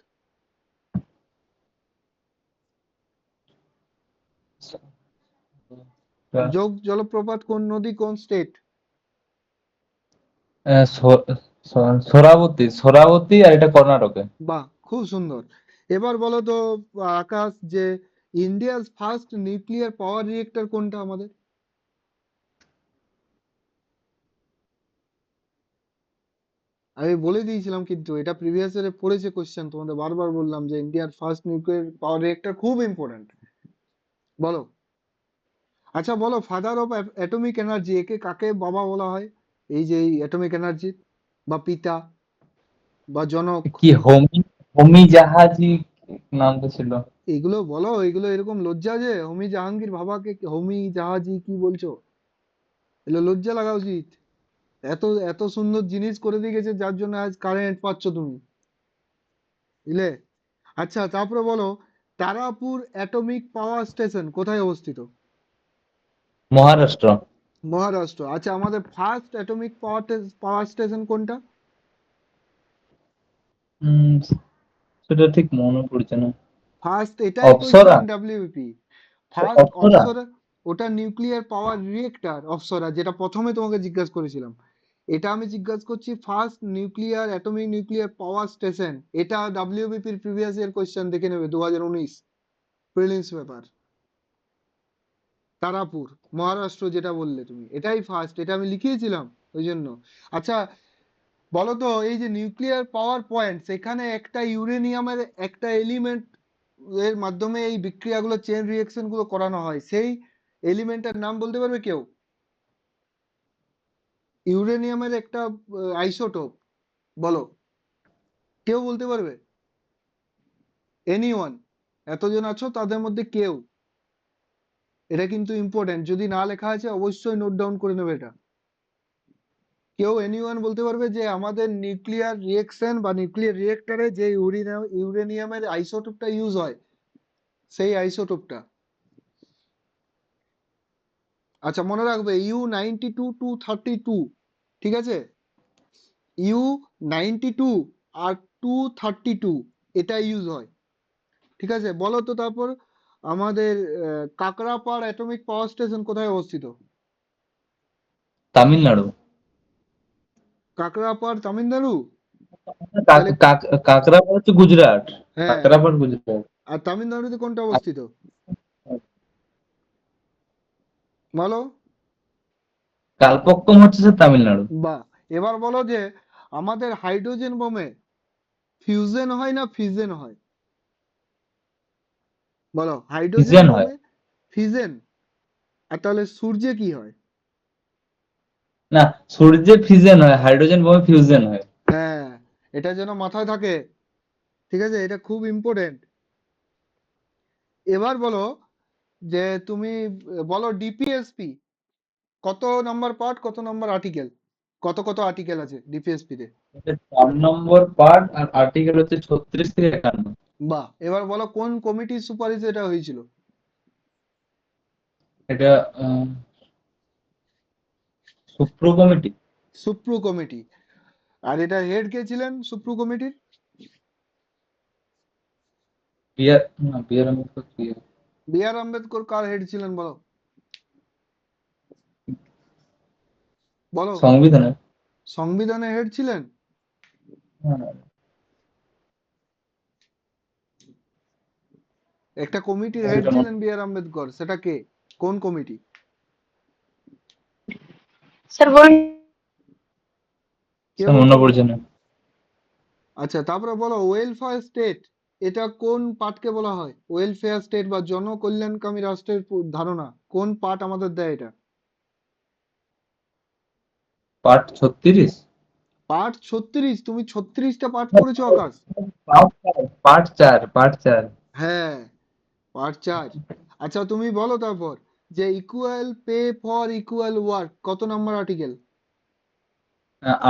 যোগ জলপ্রপাত কোন নদী, কোন স্টেট? সোরাবতী, আর এটা কর্ণাটকে। বাহ, খুব সুন্দর। এবার বলো তো আকাশ, যে India's first nuclear power reactor কোনটা আমাদের? আমি বলে দিয়েছিলাম, কিন্তু এটা প্রিভিয়াস ইয়ারে পড়েছে কোশ্চেন, তোমাদের বারবার বললাম যে ইন্ডিয়ার ফার্স্ট নিউক্লিয়ার পাওয়ার রিয়েক্টর খুব ইম্পর্টেন্ট। বলো। আচ্ছা বলো, ফাদার অফ অ্যাটমিক এনার্জি, একে কাকে বাবা বলা হয়? এই যে এই অ্যাটমিক এনার্জি, বা পিতা, বা জনক? কি হোমি হোমি জাহাজি নামটা ছিল। এগুলো বলো, এগুলো এরকম লজ্জা যে হোমি জাহাঙ্গীর ভাবাকে হোমি জাহাজি কি বলছো? এগুলো লজ্জা লাগা উচিত। এত এত সুন্দর জিনিস করে দিয়ে গেছে, যার জন্য আজ কারেন্ট পাচ্ছ তুমি, বুঝলে? আচ্ছা তারপরে বলো, তারাপুর অ্যাটমিক পাওয়ার স্টেশন কোথায় অবস্থিত? মহারাষ্ট্র। মহারাষ্ট্র। আচ্ছা, আমাদের ফার্স্ট অ্যাটমিক পাওয়ার স্টেশন কোনটা? উম সেটা ঠিক মনে পড়ছে না। ফার্স্ট, এটাই Apsara. Question WP. First Apsara. Apsara. ওটা নিউক্লিয়ার পাওয়ার রিয়েক্টর অপসরা, যেটা প্রথমে তোমাকে জিজ্ঞাসা করেছিলাম। এটা আমি জিজ্ঞাসা করছি first nuclear atomic nuclear power station, এটা ডাব্লিউবিপির প্রিভিয়াস ইয়ার কোয়েশ্চেন দেখে নেবে, 2019 প্রিলিমস পেপার। তারাপুর, মহারাষ্ট্র, যেটা বললে তুমি, এটাই ফার্স্ট, এটা আমি লিখিয়েছিলাম। ওই জন্য। আচ্ছা, বলো তো এই যে নিউক্লিয়ার পাওয়ার পয়েন্ট, সেখানে একটা ইউরেনিয়ামের একটা এলিমেন্ট এর মাধ্যমে এই বিক্রিয়াগুলো, চেন রিঅ্যাকশন গুলো করানো হয়, সেই এলিমেন্টের নাম বলতে পারবে কেউ? ইউরেনিয়ামের একটা আইসোটোপ, বলো, কেউ বলতে পারবে? এনিওয়ান? এতজন আছো তাদের মধ্যে কেউ? এটা কিন্তু ইম্পর্টেন্ট, যদি না লেখা আছে অবশ্যই নোট ডাউন করে নেবে এটা। কেউ এনিওয়ান বলতে পারবে যে আমাদের নিউক্লিয়ার রিঅ্যাকশন বা নিউক্লিয়ার রিয়েক্টরে যে ইউরেনিয়ামের আইসোটোপটা ইউজ হয়, সেই আইসোটোপটা? আচ্ছা, মনে রাখবে U-92-232, ঠিক আছে? U-92 আর 232 এটা ইউজ হয়, ঠিক আছে? বলো তো তারপর আমাদের কাকরাপাড় অ্যাটমিক পাওয়ার স্টেশন কোথায় অবস্থিত? তামিলনাড়ু। কাকরাপাড় তামিলনাড়ু? তাহলে কাকরাপাড় হচ্ছে গুজরাট। হ্যাঁ, কাকরাপাড় গুজরাট। আর তামিলনাড়ুতে কোনটা আর অবস্থিত বলো? কালপক্কম হচ্ছে স্যার তামিলনাড়ু। বাহ। এবার বলো যে আমাদের হাইড্রোজেন বোমে ফিউশন হয় না ফিজেন হয়? বলো, হাইড্রোজেন ফিজিয়ান হয়। বোমে ফিজেন, আর তাহলে সূর্যে কি হয়? না, সূর্যে ফিজেন হয়, হাইড্রোজেন বোমে ফিউশন হয়। হ্যাঁ, এটা যেন মাথায় থাকে, ঠিক আছে? এটা খুব ইম্পর্টেন্ট। এবার বলো যে তুমি বলো ডিপিএসপি কত নাম্বার পার্ট, কত নাম্বার আর্টিকেল, কত কত আর্টিকেল আছে ডিপিএসপি তে? এটা 4 নম্বর পার্ট, আর আর্টিকেল হচ্ছে 36 থেকে 51। বাহ। এবার বলো কোন কমিটির সুপারিশে এটা হয়েছিল? এটা সুপ্রো কমিটি। সুপ্রু কমিটি। আর এটা হেড কে ছিলেন সুপ্রু কমিটির? বিআর, না BR Ambedkar B R Ambedkar কার হেড ছিলেন বলো? বলো। সংবিধানের। সংবিধানের হেড ছিলেন? হ্যাঁ, একটা কমিটির হেড সেটা ছিলেন বি আর আম্বেদকর, সেটা কে? কোন কমিটি? স্যার বলুন। কে মনে বলতে পারবে? পড়ছে না। আচ্ছা, তারপরে বলো ওয়েলফেয়ার স্টেট, এটা কোন পার্টকে বলা হয়? ওয়েলফেয়ার স্টেট বা জনকল্যাণকামী রাষ্ট্রের ধারণা কোন পার্ট আমাদের দেয় এটা? পার্ট 36। পার্ট 36? তুমি 36টা পার্ট পড়েছো আকাশ? পার্ট 4। হ্যাঁ, পার্ট 4। আচ্ছা, তুমি বলো তারপর যে equal pay for equal work কত নাম্বার আর্টিকেল?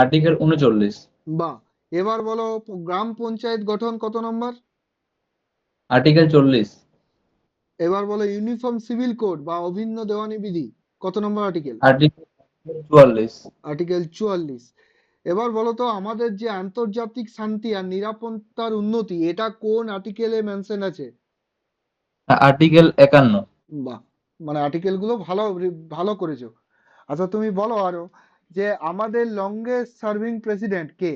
আর্টিকেল 39। বাহ। এবার বলো গ্রাম পঞ্চায়েত গঠন কত নাম্বার? আর্টিকেল 40। এবার বলো ইউনিফর্ম সিভিল কোড বা অভিন্ন দেওয়ানি বিধি কত নম্বর আর্টিকেল? আর্টিকেল 44। আর্টিকেল 44। এবার বলো তো আমাদের যে আন্তর্জাতিক শান্তি আর নিরাপত্তার উন্নতি, এটা কোন আর্টিকেলে মেনশন আছে? আর্টিকেল 51। বাহ, মানে আর্টিকেল গুলো ভালো ভালো করেছো। আচ্ছা, তুমি বলো আরো যে আমাদের লংগেস্ট সার্ভিং প্রেসিডেন্ট কে?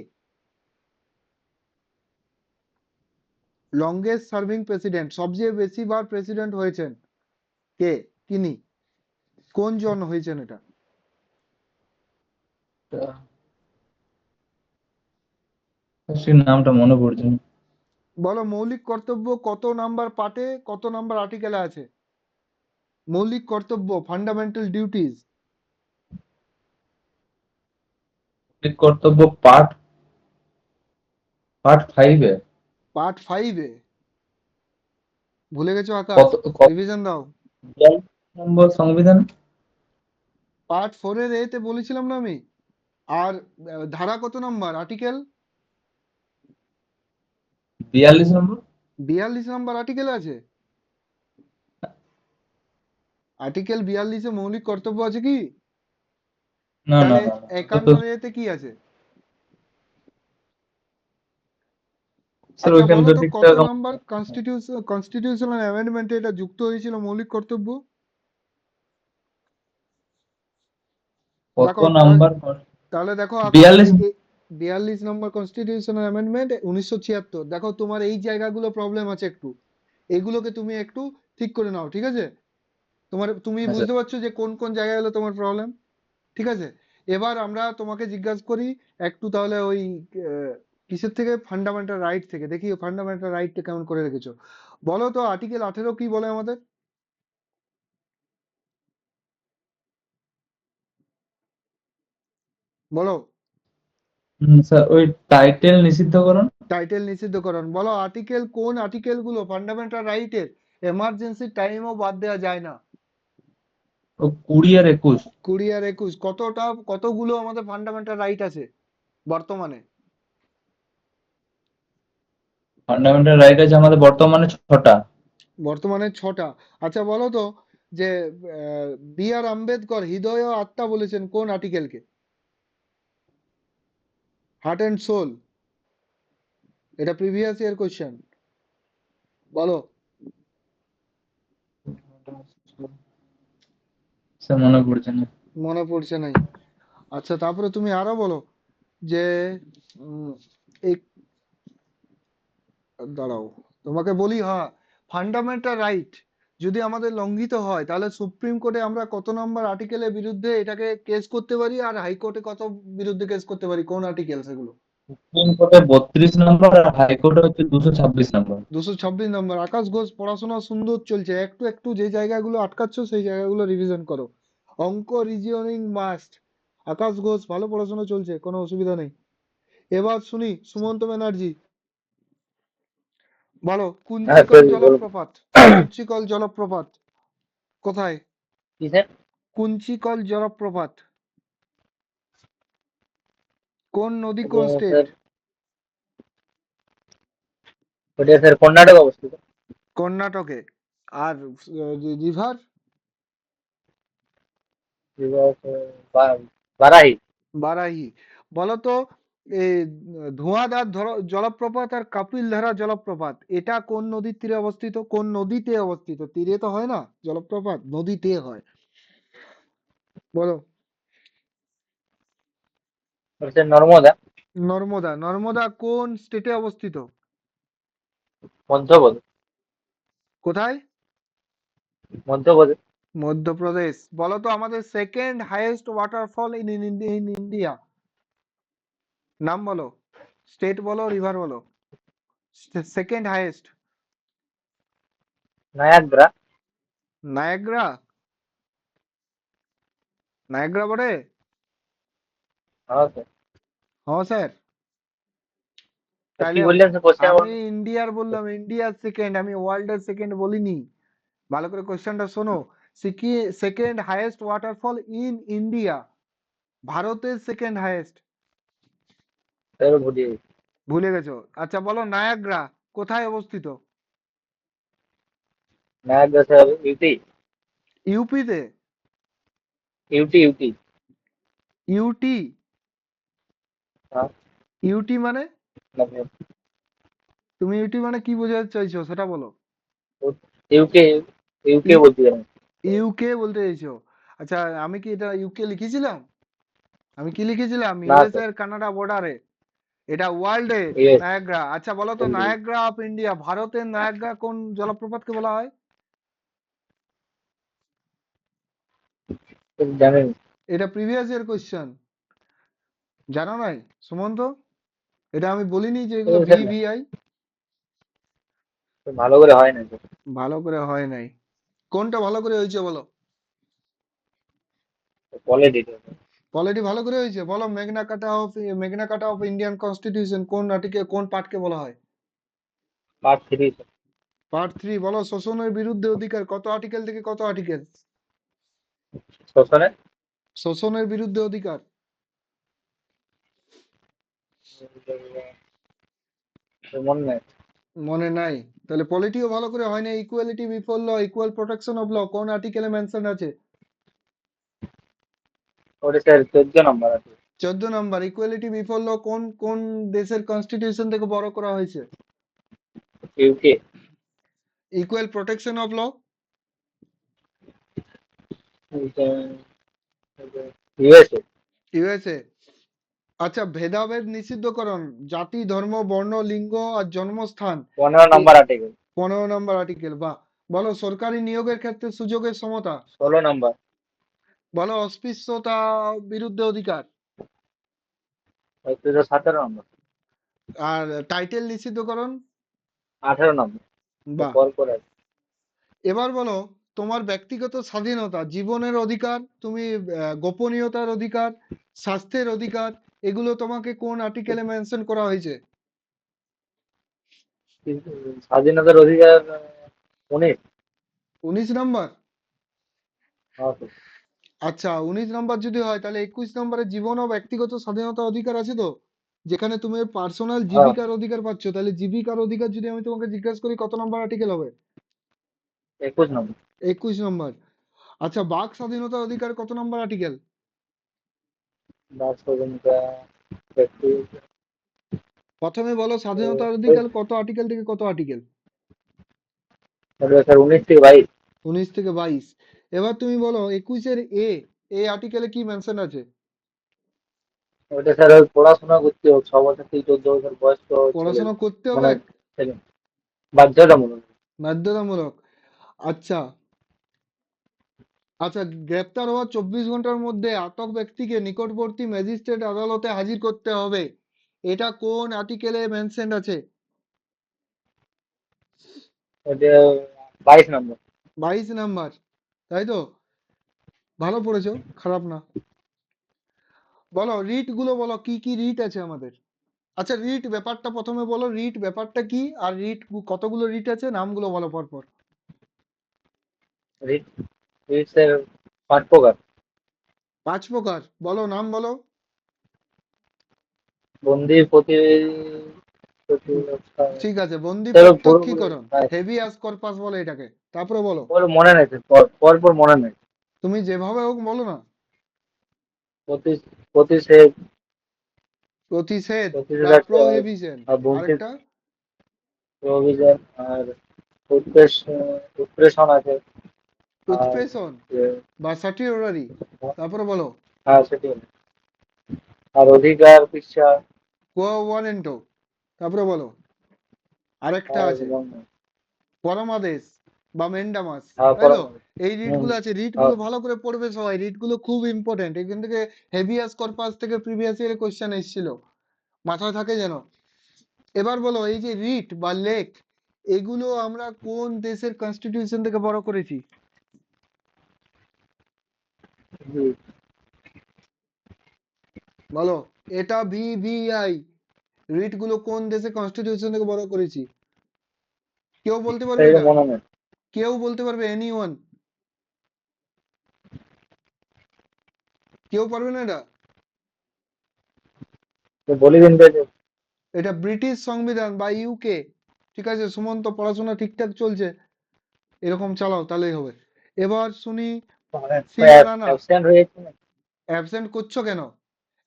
লংগেস্ট সার্ভিং প্রেসিডেন্ট, সবচেয়ে বেশি বার প্রেসিডেন্ট হয়েছেন কে? তিনি কোন জন হয়েছেন এটা? সেই নামটা মনে পড়ছে না। বলো মৌলিক কর্তব্য কত নাম্বার পার্টে, কত নাম্বার আর্টিকেলে আছে? মৌলিক কর্তব্য, ফান্ডামেন্টাল ডিউটিজ। মৌলিক কর্তব্য পার্ট পার্ট 5-এ। পার্ট 5-এ? ভুলে গেছো আকাশ? কত কত রিভিশন দাও। 42 নম্বর সংবিধান। পার্ট 4-এর এতে বলেছিলাম না আমি। আর ধারা কত নাম্বার আর্টিকেল? 42 নম্বর। 42 নাম্বার আর্টিকেল আছে। আর্টিকেল 42-এ মৌলিক কর্তব্য আছে কি? না না তাহলে না না, ওটা তো 51 এতে কি আছে? স্যার আচ্ছা, ওইখানে বলো তো তো কত ঠিকঠাক নাম্বার কনস্টিটিউশনাল অ্যামেন্ডমেন্টে এটা যুক্ত হয়েছিল মৌলিক কর্তব্য? কত দেখো নাম্বার। তাহলে দেখো আকাশ 42। 42 নম্বর কনস্টিটিউশনাল অ্যামেন্ডমেন্ট 1976। দেখো তোমার এই জায়গাগুলো প্রবলেম আছে একটু, এগুলোকে তুমি একটু ঠিক করে নাও, ঠিক আছে? তুমি আচ্ছা। বুঝতে পারছো যে কোন কোন জায়গাগুলো তোমার প্রবলেম, ঠিক আছে? এবার আমরা তোমাকে জিজ্ঞাসা করি একটু, তাহলে ওই কিসের থেকে, ফান্ডামেন্টাল রাইট থেকে। দেখি ফান্ডামেন্টাল রাইটটা কেমন করে রেখেছো। বলো তো আর্টিকেল 18 কি বলে আমাদের, বলো। স্যার ওই টাইটেল নিষিদ্ধকরণ। টাইটেল নিষিদ্ধকরণ, বলো কোন আর্টিকেল গুলো ফান্ডামেন্টাল রাইটের এমার্জেন্সি টাইমও বাদ দেওয়া যায় না। ও 20 আর 21। 20 আর 21, কতগুলো আমাদের ফান্ডামেন্টাল রাইট আছে বর্তমানে? ফান্ডামেন্টাল রাইট আছে আমাদের বর্তমানে 6টা। বর্তমানে 6টা। আচ্ছা বলো তো, যে বি আর আম্বেদকর হৃদয় ও আত্মা বলেছেন কোন আর্টিকেলকে? হার্ট অ্যান্ড সোল, এটা প্রিভিয়াস ইয়ার কোশ্চেন, বলো। স্যার মনে পড়ছে না। মনে পড়ছে নাই। আচ্ছা তারপরে তুমি আরো বলো যে উম, এই, দাঁড়াও তোমাকে বলি, হ্যাঁ, ফান্ডামেন্টাল রাইট যদি আমাদের লঙ্ঘিত হয় তাহলে সুপ্রিম কোর্টে আমরা কত নম্বর আর্টিকেলের বিরুদ্ধে এটাকে কেস করতে পারি, আর হাইকোর্টে কত বিরুদ্ধে কেস করতে পারি, কোন আর্টিকেল সেগুলো? সুপ্রিম কোর্টে 32 নম্বর আর হাইকোর্টে হচ্ছে 226 নম্বর। 226 নম্বর। আকাশ ঘোষ, পড়াশোনা সুন্দর চলছে, একটু একটু যে জায়গাগুলো আটকাচ্ছ সেই জায়গাগুলো রিভিশন করো। অঙ্ক রিজনিং মাস্ট। আকাশ ঘোষ, ভালো পড়াশোনা চলছে, কোনো অসুবিধা নেই। এবার শুনি সুমন্ত ব্যানার্জি, বলো হ্যাঁ কুঞ্চিকল স্যার বলুন। জলপ্রপাত। কুঞ্চিকল জলপ্রপাত কোথায়? কি স্যার? কুঞ্চিকল জলপ্রপাত কোন নদী, ওটা কোন স্টেট? স্যার, ওটা স্যার কর্ণাটক অবস্থিত। কর্ণাটকে। আর রিভার? বিভাগ, বারাহি। বারাহি। বলো তো এই ধোঁয়াধার জলপ্রপাত আর কাপিলধারা জলপ্রপাত এটা কোন নদীর তীরে অবস্থিত, কোন নদীতে অবস্থিত? তীরে তো হয় না জলপ্রপাত, নদীতে হয়, বলো। ওটা স্যার নর্মদা। নর্মদা। নর্মদা কোন স্টেটে অবস্থিত? মধ্যপ্রদেশ। কোথায়? মধ্যপ্রদেশ। মধ্যপ্রদেশ। বলো তো আমাদের second highest waterfall in India, নাম বলো, স্টেট বলো, রিভার বলো। Second highest. Niagara. Niagara. Niagara বটে? হ্যাঁ স্যার। হ্যাঁ স্যার। তো কি তাহলে বললেন স্যার, কোশ্চেন আমি বলুন। ইন্ডিয়ার বললাম, ইন্ডিয়ার সেকেন্ড, আমি ওয়ার্ল্ডের সেকেন্ড বলিনি। ভালো করে কোশ্চেনটা শোনো। Second highest waterfall in India, ভারতের সেকেন্ড হাইয়েস্ট। স্যার ভুলিয়ে গেছি। ভুলে গেছো? আচ্ছা বলো নায়াগ্রা কোথায় অবস্থিত? Niagara sir UT. ইউপিতে? ইউটি। ইউটি? হ্যাঁ। ইউটি মানে? মানে তুমি ইউটি মানে কি বোঝাতে চাইছো সেটা বলো। ইউকে। ইউকে বলতে জানেন। ইউকে বলতে চাইছো? আচ্ছা আমি কি এটা ইউকে লিখেছিলাম? আমি কি লিখেছিলাম? না ইউএস স্যার। এর কানাডা বর্ডারে। এটা ওয়ার্ল্ডের ইয়েস। নায়াগ্রা। আচ্ছা বলো তো নায়াগ্রা অফ ইন্ডিয়া, ভারতের নায়াগ্রা কোন জলপ্রপাতকে বলা হয়? জানেন। এটা প্রিভিয়াস ইয়ার কোশ্চেন, জানো নাই সুমন্ত? এটা আমি বলিনি যে এগুলো স্যার ভিভিআই? ভালো করে হয় না স্যার। ভালো করে হয় নাই? কোনটা ভালো করে হয়েছে বলো? পলিটিক্স। পলিটি ভালো করে হয়েছে? বলো মেগনা কাটা অফ ইন্ডিয়ান কনস্টিটিউশন কোন আর্টিকেল, কোন পার্টকে বলা হয়? Part 3 sir. পার্ট 3। বলো শোষণের বিরুদ্ধে অধিকার কত আর্টিকেল থেকে কত আর্টিকেল? শোষণে। শোষণের বিরুদ্ধে অধিকার। মনে নেই। মনে নাই? তাহলে পলিটিও ভালো করে হয় না। Equality before law, equal protection of law কোন আর্টিকেলে মেনশন আছে? ওটা স্যার 14 নম্বর আছে। 14 নম্বর। ইকুয়ালিটি বিফোর ল কোন কোন দেশের কনস্টিটিউশন থেকে বড় করা হয়েছে? UK. Equal protection of law? USA. USA. আচ্ছা ভেদাভেদ নিষিদ্ধকরণ, জাতি ধর্ম বর্ণ লিঙ্গ আর জন্মস্থান 15 এই নম্বর আর্টিকেল। 15 নম্বর আর্টিকেল। বাহ। বলো সরকারি নিয়োগের ক্ষেত্রে সুযোগের সমতা। 16 নম্বর। বলো অস্পৃশ্যতা বিরুদ্ধে অধিকার। 17 নম্বর। আর টাইটেল নিষিদ্ধকরণ। 18 নম্বর। বাহ। পর আছে। এবার বলো তোমার ব্যক্তিগত স্বাধীনতা, জীবনের অধিকার, তুমি গোপনীয়তার অধিকার, স্বাস্থ্যের অধিকার, এগুলো তোমাকে কোন আর্টিকেলে মেনশন করা হয়েছে? স্বাধীনতার অধিকার 19। 19 নম্বর। হ্যাঁ তো। আচ্ছা 19 নম্বর যদি হয় তাহলে 21 নম্বরে জীবন ও ব্যক্তিগত স্বাধীনতা অধিকার আছে তো, যেখানে তুমি পার্সোনাল হ্যাঁ, জীবিকার অধিকার পাচ্ছ, তাহলে জীবিকার অধিকার যদি আমি তোমাকে জিজ্ঞাসা করি কত নম্বর আর্টিকেল হবে? 21 নম্বর। 21 নম্বর। আচ্ছা বাক স্বাধীনতার অধিকার কত নম্বর আর্টিকেল? বাক স্বাধীনতা ব্যক্তি প্রথমে বলো স্বাধীনতার ওই অধিকার কত আর্টিকেল থেকে কত আর্টিকেল? স্যার 19 থেকে 22। 19 থেকে 22। এবার তুমি বলো 21-এর এই আর্টিকেলে কি মেনশন আছে? ওটা স্যার ওই পড়াশোনা করতে হবে 6 বছর থেকে 14 বছর বয়স্ক ছেলে, পড়াশোনা করতে মানে হবে ছেলে বাধ্যতামূলক। বাধ্যতামূলক। আচ্ছা আচ্ছা গ্রেপ্তার হওয়ার 24 ঘন্টার মধ্যে আটক ব্যক্তিকে নিকটবর্তী ম্যাজিস্ট্রেট আদালতে হাজির করতে হবে, এটা কোন আর্টিকেলে মেনশন আছে? ওটা 22 নম্বর। 22 নম্বর, তাই তো? ভালো পড়েছো, খারাপ না। বলো রিট গুলো বলো, কি কি রিট আছে আমাদের? আচ্ছা রিট ব্যাপারটা প্রথমে বলো, রিট ব্যাপারটা কি, আর রিট কতগুলো রিট আছে নামগুলো বলো পরপর। রিট রিট স্যার 5 প্রকার। 5 প্রকার, বলো নাম বলো। বন্দি উম, ঠিক আছে, বন্দি স্যার পুরোপুরি প্রত্যক্ষীকরণ, নাই, হেভিয়াস কর্পাস বলে এটাকে। তারপরে বলো। ওর মনে নেই স্যার, পর মনে নেই। তুমি যেভাবে হোক বলো না। প্রতি প্রতিষেধ প্রতিষেধ প্রতিষেধ বা একটা, প্রোহিবিশন। আর বঞ্চিত আরেকটা? অভিযান, আর উৎপ্রেষ উৎপ্রেষণ আছে। আর উৎপ্রেষণ যে- বা সার্টিওরারি। তারপরে বলো। হ্যাঁ সেটি আছে। আর অধিকার পিচ্ছা। কো ওয়ারেন্টো। তারপরে বলো। আরেকটা আর আছে পরমাদেশ বা মেন্ডামাস, হ্যাঁ তাই তো? পরম। এই রিট হুম। গুলো আছে, রিট হ্যাঁ, গুলো ভালো করে পড়বে সবাই, রিট গুলো খুব ইম্পর্টেন্ট। এখান থেকে হেভিয়াস কর্পাস থেকে প্রিভিয়াস ইয়ারে কোশ্চেন এসেছিল, মাথায় থাকে যেন। এবার বলো এই যে রিট বা লেক, এগুলো আমরা কোন দেশের কনস্টিটিউশন থেকে বড় করেছি? জি। বলো। এটা ভিভিআই, রিট গুলো কোন দেশের কনস্টিটিউশন থেকে বড় করেছি? কেউ বলতে পারবে স্যার এটা এটা? মনে নেই। কেউ বলতে পারবে? এনিওয়ান? কেউ পারবে না এটা? তো বলি দিন তো এটা। এটা ব্রিটিশ সংবিধান বা ইউকে। ঠিক আছে সুমন্ত, পড়াশোনা ঠিকঠাক চলছে, এরকম চালাও তাহলেই হবে। এবার শুনি মানে শিলা রাণা। অ্যাবসেন্ট হয়ে যাচ্ছে না। অ্যাবসেন্ট করছো কেন?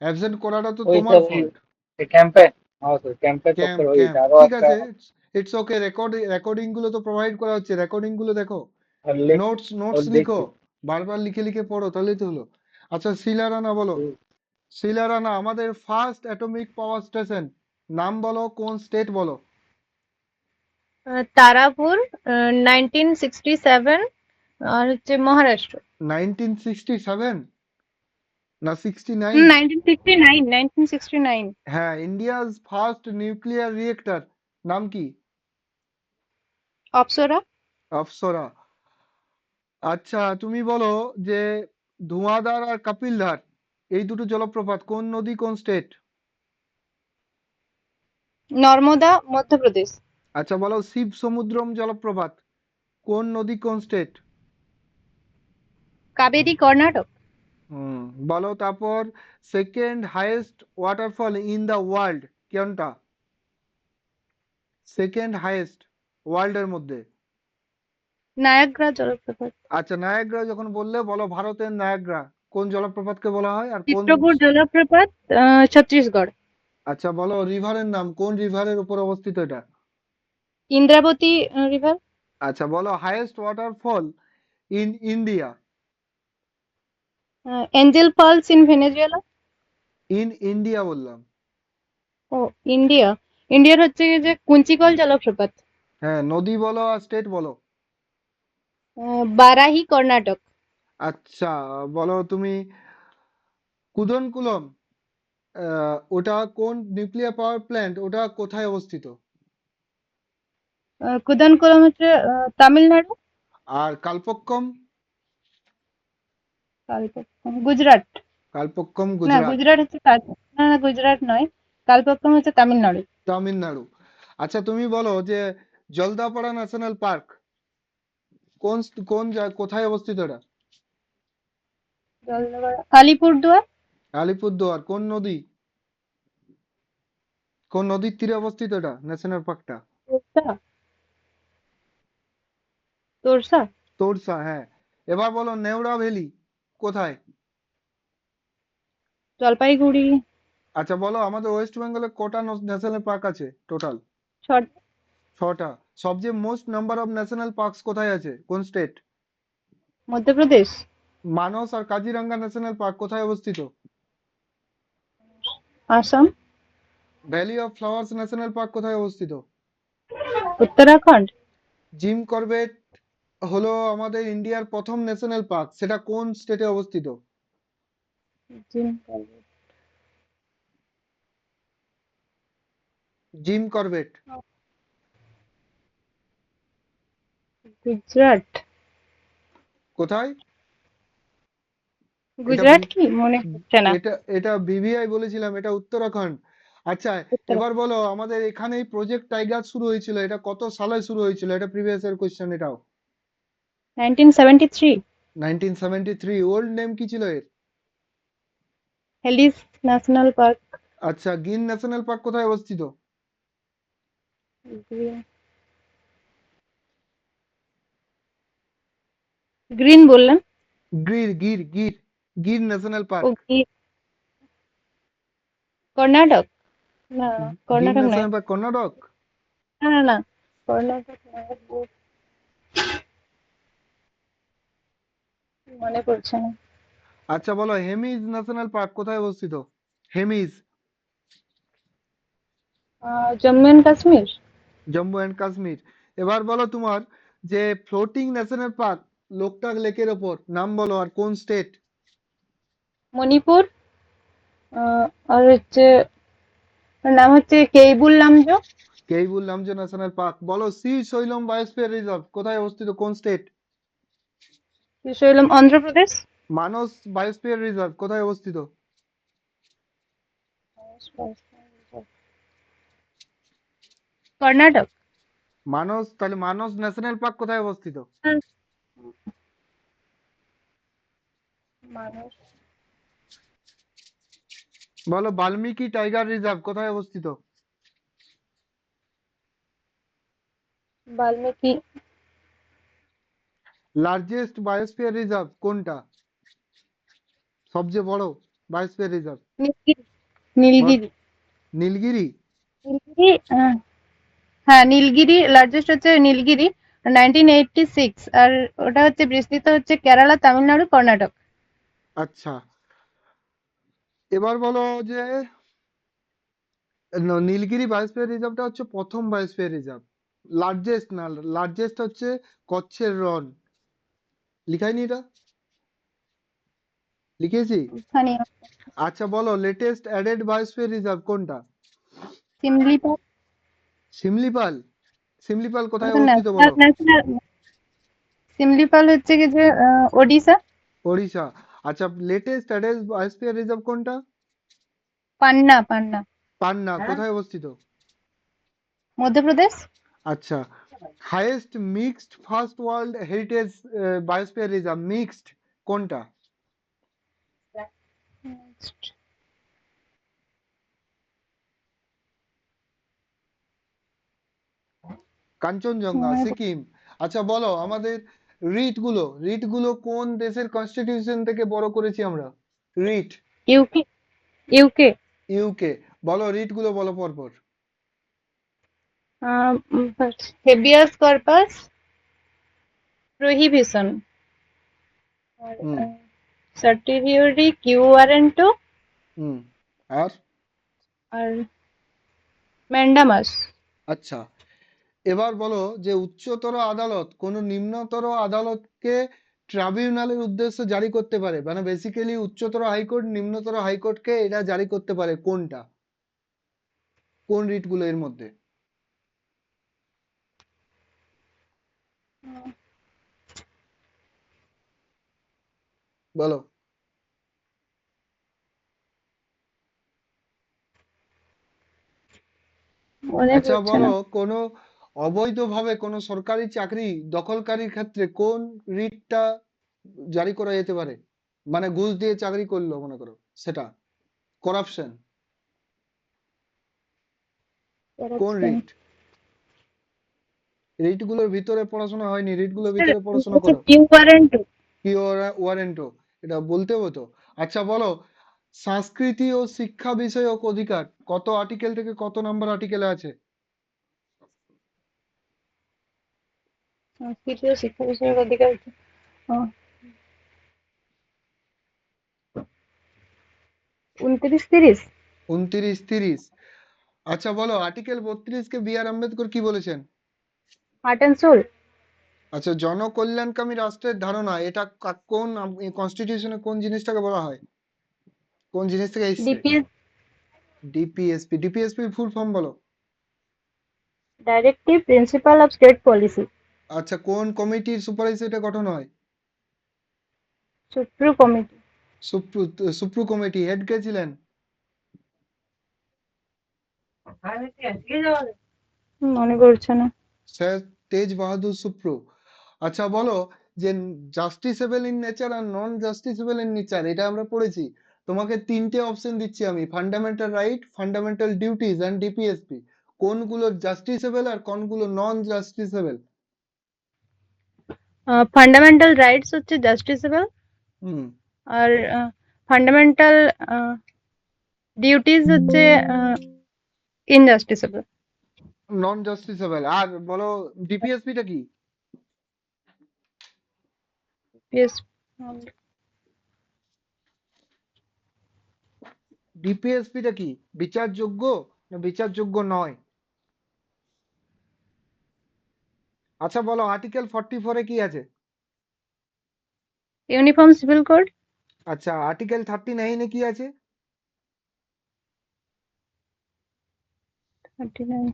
অ্যাবসেন্ট করাটা তো ওই তোমার স্যার ফল্ট। ওই ক্যাম্পে, হ্যাঁ স্যার ক্যাম্পের ক্যাম্প চক্কর হয়ে ক্যাম্প গেছে আরো ঠিক একটা। আছে, ইটস ওকে। রেকর্ডিং গুলো তো প্রোভাইড করা হচ্ছে, রেকর্ডিং গুলো দেখো। আর লিখ নোটস ওর নোটস লিখো, দেখছি। বারবার লিখে লিখে পড়ো, তাহলেই তো হলো। আচ্ছা শিলা রাণা বলো। শিলা রাণা আমাদের ফার্স্ট অ্যাটমিক পাওয়ার স্টেশন, নাম বলো, কোন স্টেট বলো। তারাপুর, 1967, আর হচ্ছে মহারাষ্ট্র। 1967 না 69? 1969। হ্যাঁ, ইন্ডিয়াস ফার্স্ট নিউক্লিয়ার রিয়েক্টর নাম কি? অপ্সরা। অপ্সরা। আচ্ছা তুমি বলো যে ধোঁয়াধার আর কাপিলধার, এই দুটো জলপ্রপাত কোন নদী, কোন স্টেট? নর্মদা, মধ্যপ্রদেশ। আচ্ছা বলো শিব সমুদ্রম জলপ্রপাত কোন নদী, কোন স্টেট? কাবেরী, কর্ণাটক। হুম। বলো তারপর second highest waterfall in the world কোনটা? সেকেন্ড হাইয়েস্ট ওয়ার্ল্ড এর মধ্যে। নায়াগ্রা জলপ্রপাত। আচ্ছা নায়াগ্রা যখন বললে, বলো ভারতের নায়াগ্রা কোন জলপ্রপাতকে বলা হয় আর কোন? চিত্রকূট জলপ্রপাত, ছত্তিশগড়। আচ্ছা বলো রিভারের নাম, কোন রিভারের উপর অবস্থিত এটা? ইন্দ্রাবতী রিভার। আচ্ছা বলো highest waterfall in India. Angel Falls in Venezuela. In India বললাম। ও ইন্ডিয়া, ইন্ডিয়ার হচ্ছে গিয়ে যে কুঞ্চিকল জলপ্রপাত। হ্যাঁ নদী বলো আর স্টেট বলো। বারাহি, কর্ণাটক। আচ্ছা, বলো তুমি কুদনকুলম, ওটা কোন নিউক্লিয়ার পাওয়ার প্ল্যান্ট, ওটা কোথায় অবস্থিত? কুদানকুলাম হচ্ছে তামিলনাড়ু। আর কালপক্কম? কালপক্কম গুজরাট। কালপক্কম না, গুজরাট। গুজরাট হচ্ছে না, না, গুজরাট নয়। কালপক্কম হচ্ছে তামিলনাড়ু। তামিলনাড়ু। আচ্ছা, তুমি বলো যে জলদাপাড়া ন্যাশনাল পার্ক কোন কোথায় অবস্থিত এটা? আলিপুরদুয়ার। আলিপুরদুয়ার। কোন নদীর তীরে অবস্থিত এটা ন্যাশনাল পার্কটা? তোরসা। তোরসা। তোরসা, হ্যাঁ। এবার বলো নেওড়া ভ্যালি কোথায়? জলপাইগুড়ি। আচ্ছা, বলো আমাদের ওয়েস্ট বেঙ্গলে কটা ন্যাশনাল পার্ক আছে টোটাল? ছট। 6টা। সবচেয়ে most number of national parks কোথায় আছে, কোন স্টেট? মধ্যপ্রদেশ। মানস আর কাজিরাঙ্গা ন্যাশনাল পার্ক কোথায় অবস্থিত? Assam. Valley of flowers national park কোথায় অবস্থিত? উত্তরাখণ্ড। জিম করবেট হলো আমাদের ইন্ডিয়ার প্রথম ন্যাশনাল পার্ক, সেটা কোন স্টেটে অবস্থিত? Jim Jim Corbett. গুজরাট। কোথায়? এটা গুজরাট কি মনে হচ্ছে না। এটা এটা বিবিআই বলেছিলাম, এটা উত্তরাখণ্ড। আচ্ছা, এবার উত্তরাখণ্ড। বলো আমাদের এখানেই প্রজেক্ট টাইগার শুরু হয়েছিল, এটা কত সালে শুরু হয়েছিল? এটা প্রিভিয়াস ইয়ার কোশ্চেন এটাও। 1973। 1973। ওল্ড নেম কি ছিল এর? হেলিস ন্যাশনাল পার্ক। আচ্ছা, গির ন্যাশনাল পার্ক কোথায় অবস্থিত? গ্রিন বললাম। গির গির গির গির ন্যাশনাল ও পার্ক। কর্ণাটক। না, গির কর্ণাটক নয়। National park Karnataka. না, না, না, কর্ণাটক নয়। মনে পড়ছে না। আচ্ছা, বলো হেমিজ ন্যাশনাল পার্ক কোথায় অবস্থিত? হেমিজ। জম্মু এন্ড কাশ্মীর। জম্মু অ্যান্ড কাশ্মীর। এবার বলো তোমার যে ফ্লোটিং ন্যাশনাল পার্ক লোকটাক লেকের ওপর, নাম বলো আর কোন স্টেট? মণিপুর। আর হচ্ছে ওর নাম হচ্ছে কেইবুল লামজো। Keibul Lamjao national park. বলো সি শৈলম বায়োস্ফিয়ার রিজার্ভ কোথায় অবস্থিত, কোন state? Srisailam Andhra Pradesh. Manas biosphere reserve কোথায় অবস্থিত? কর্ণাটক। মানস, তাহলে মানস ন্যাশনাল পার্ক কোথায় অবস্থিত? হ্যাঁ, মানুষ। বলো বাল্মীকি টাইগার রিজার্ভ কোথায় অবস্থিত? বাল্মীকি। লার্জেস্ট বায়োস্ফিয়ার রিজার্ভ কোনটা, সবচেয়ে বড় বায়োস্ফিয়ার রিজার্ভ? নীলগিরি। নীলগিরি। নীলগিরি। নীলগিরি, হ্যাঁ, নীলগিরি লার্জেস্ট হচ্ছে নীলগিরি। 1986। আর ওটা হচ্ছে বিস্তৃত হচ্ছে কেরালা, তামিলনাড়ু, কর্ণাটক। আচ্ছা, এবার বলো যে নীলগিরি বায়োস্ফিয়ার রিজার্ভটা হচ্ছে প্রথম বায়োস্ফিয়ার রিজার্ভ। লার্জেস্ট না, লার্জেস্ট হচ্ছে কচ্ছের রন। লিখাইনি এটা? লিখেছি। স্থানীয়। আচ্ছা, বলো লেটেস্ট অ্যাডেড বায়োস্ফিয়ার রিজার্ভ কোনটা? সিমলিপাল। শিমলিপাল। শিমলিপাল কোথায় ওটা অবস্থিত ন্যাশনাল বলো? ন্যাশনাল সিমলিপাল হচ্ছে কি যে ওডিশা। ওড়িশা। আচ্ছা, লেটেস্ট অ্যাডেড বায়োস্ফিয়ার রিজার্ভ কোনটা? পান্না। পান্না পান্না কোথায় অবস্থিত? মধ্যপ্রদেশ। আচ্ছা, highest mixed first world heritage biosphere reserve mixed কোনটা? কাঞ্চনজঙ্ঘা, সিকিম। আচ্ছা, বলো আমাদের রিট গুলো কোন দেশের কনস্টিটিউশন থেকে বড় করেছি আমরা? রিট। ইউকে। ইউকে। ইউকে। বলো রিট গুলো বলো পরপর। Habeas corpus prohibition. আর হুম। Certiorari quo warranto. হুম। আর আর ম্যান্ডামাস। আচ্ছা, এবার বলো যে উচ্চতর আদালত কোন নিম্নতর আদালতকে ট্রাইব্যুনালের উদ্দেশ্যে জারি করতে পারে, মানে বেসিক্যালি উচ্চতর হাইকোর্ট নিম্নতর হাইকোর্টকে এটা জারি করতে পারে কোনটা, কোন রিট গুলো এর মধ্যে? বলো। মনে আচ্ছা পড়ছে বলো, না। কোনো অবৈধভাবে কোনো সরকারি চাকরি দখলকারীর ক্ষেত্রে কোন রিটটা জারি করা যেতে পারে? মানে ঘুষ দিয়ে চাকরি করলো মনে করো, সেটা করাপশন, কোন Corruption। রিট? রিট গুলোর ভিতরে পড়াশোনা হয়নি, রিট গুলোর স্যার ভিতরে পড়াশোনা হচ্ছে করো। Q warrant. কি ওয়ারেন্টো, এটা বলতে হতো। আচ্ছা বলো, সংস্কৃতি ও শিক্ষা বিষয়ক অধিকার কত আর্টিকেল থেকে কত নাম্বার আর্টিকেলে আছে? সংস্কৃতি ও শিক্ষা বিষয়ক অধিকার। 29-30। 29-30। আচ্ছা বলো, আর্টিকেল 32 কে বি আর আম্বেদকর কি বলেছেন? Heart and soul. আচ্ছা, জনকল্যাণকামী রাষ্ট্রের ধারণা এটা কোন কনস্টিটিউশনে কোন জিনিসটাকে বলা হয়, কোন জিনিস থেকে এসছে? DPS. DPSP. DPSP full form বলো। Directive principle of state policy. আচ্ছা, কোন কমিটির সুপারিশে এটা গঠন হয়? Supreme committee. Sapru Sapru committee. Head কে ছিলেন? মনে পড়ছে না। স্যার তেজ বাহাদুর সুপ্রু। আচ্ছা বলো, যে জাস্টিসেবল ইন নেচার আর নন জাস্টিসেবল ইন নেচার এটা আমরা পড়েছি। তোমাকে তিনটে অপশন দিচ্ছি আমি, fundamental right, fundamental duties and DPSP. কোনগুলো জাস্টিসেবল আর কোনগুলো নন জাস্টিসেবল? ফান্ডামেন্টাল রাইটস হচ্ছে জাস্টিসেবল, হুম। আর ফান্ডামেন্টাল ডিউটিজ হচ্ছে ইনজাস্টিসেবল। নন জাস্টিসেবল। আর বলো ডিপিএসপিটা কি? ইয়েস। ডিপিএসপিটা কি, বিচারযোগ্য না বিচারযোগ্য নয়? আচ্ছা বলো, আর্টিকেল 44 কি আছে? Uniform civil code. আচ্ছা, আর্টিকেল 39 কি আছে? 39।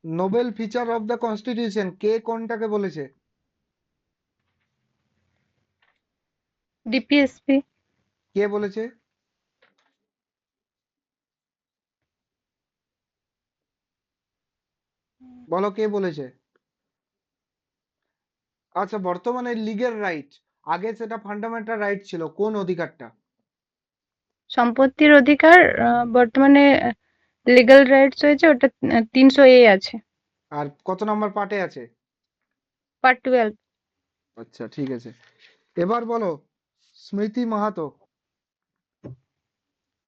Novel feature of the constitution কে কোনটাকে বলেছে? ডিপিএসপি। কে বলেছে? বলো কে বলেছে? আচ্ছা, বর্তমানে লিগ্যাল রাইট, আগে সেটা ফান্ডামেন্টাল রাইট ছিল, কোন অধিকারটা? সম্পত্তির অধিকার। বর্তমানে লিগ্যাল রাইটস হয়েছে ওটা 300A আছে। আর কত নাম্বার পার্টে আছে? পার্ট 12। আচ্ছা ঠিক আছে। এবার বলো, স্মৃতি মাহাতো।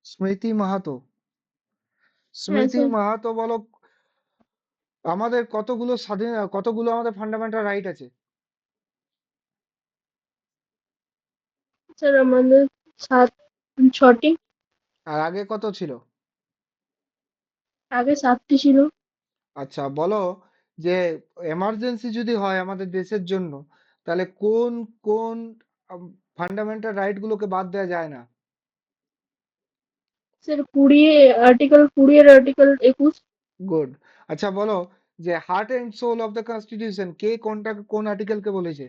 স্মৃতি মাহাতো। হ্যাঁ স্মৃতি স্যার। মাহাতো বলো, আমাদের কতগুলো স্বাধীন, কতগুলো আমাদের ফান্ডামেন্টাল রাইট আছে? স্যার আমাদের 6টি। আর আগে কত ছিল? আগে 7টি ছিল। আচ্ছা বলো, যে এমার্জেন্সি যদি হয় আমাদের দেশের জন্য, তাহলে কোন কোন ফান্ডামেন্টাল রাইট গুলোকে বাদ দেওয়া যায় না? স্যার 20, আর্টিকেল 20 আর আর্টিকেল 21। গুড। আচ্ছা বলো, যে heart and soul of the constitution কে কোনটা কোন আর্টিকেলকে বলেছে?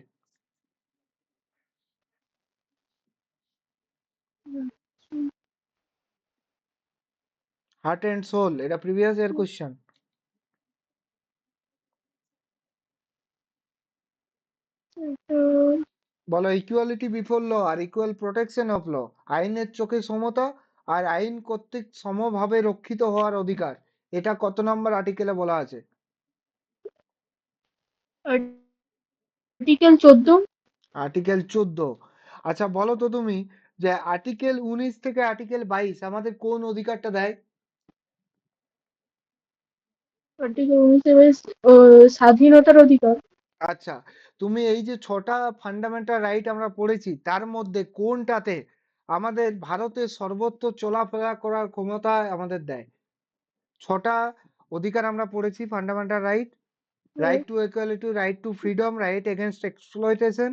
হার্ট এন্ড সোল, এটা প্রিভিয়াস ইয়ার কোশ্চেন। বলো, ইকুয়ালিটি বিফোর ল আর ইকুয়াল প্রোটেকশন অফ ল, আইনের চোখে সমতা আর আইন কর্তৃক সমভাবে রক্ষিত হওয়ার অধিকার, এটা কত নম্বর আর্টিকেলে বলা আছে? আর্টিকেল 14। আর্টিকেল 14। আচ্ছা বলো তো তুমি, যে আর্টিকেল 19 থেকে আর্টিকেল 22 আমাদের কোন অধিকারটা দেয়? আর্টিকেল 19 স্বাধীনতার অধিকার। আচ্ছা, তুমি এই যে 6টা ফান্ডামেন্টাল রাইট আমরা পড়েছি, তার মধ্যে কোনটাতে আমাদের ভারতের সর্বত্র চলাফেরা করার ক্ষমতা আমাদের দেয়? 6টা অধিকার আমরা পড়েছি fundamental right, right to equality, right two freedom, right against exploitation,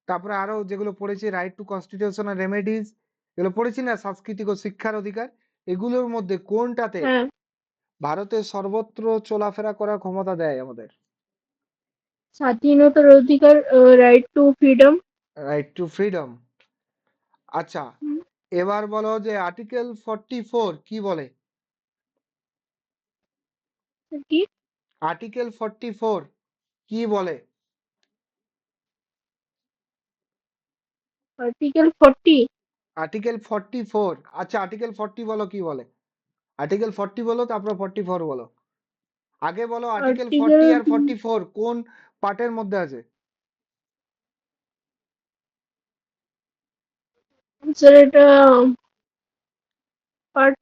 তারপরে আরো যেগুলো পড়েছি রাইট টু কনস্টিটিউশনাল রেমেডিজ, এগুলো পড়েছি না, সাংস্কৃতিক ও শিক্ষার অধিকার। এগুলোর মধ্যে কোনটাতে হ্যাঁ, ভারতের সর্বত্র চলাফেরা করার ক্ষমতা দেয় আমাদের? স্বাধীনতার অধিকার, right two freedom. Right two freedom. আচ্ছা, এবার বলো যে আর্টিকেল 44 কি বলে? কি? আর্টিকেল 44 কি বলে? আর্টিকেল 40। আর্টিকেল 44, আচ্ছা আর্টিকেল 40 বলো কি বলে? আর্টিকেল 40 বলো, তারপর 44 বলো। আগে বলো আর্টিকেল আর্টিকেল 40 আর 44 কোন পার্টের মধ্যে আছে? স্যার এটা পার্ট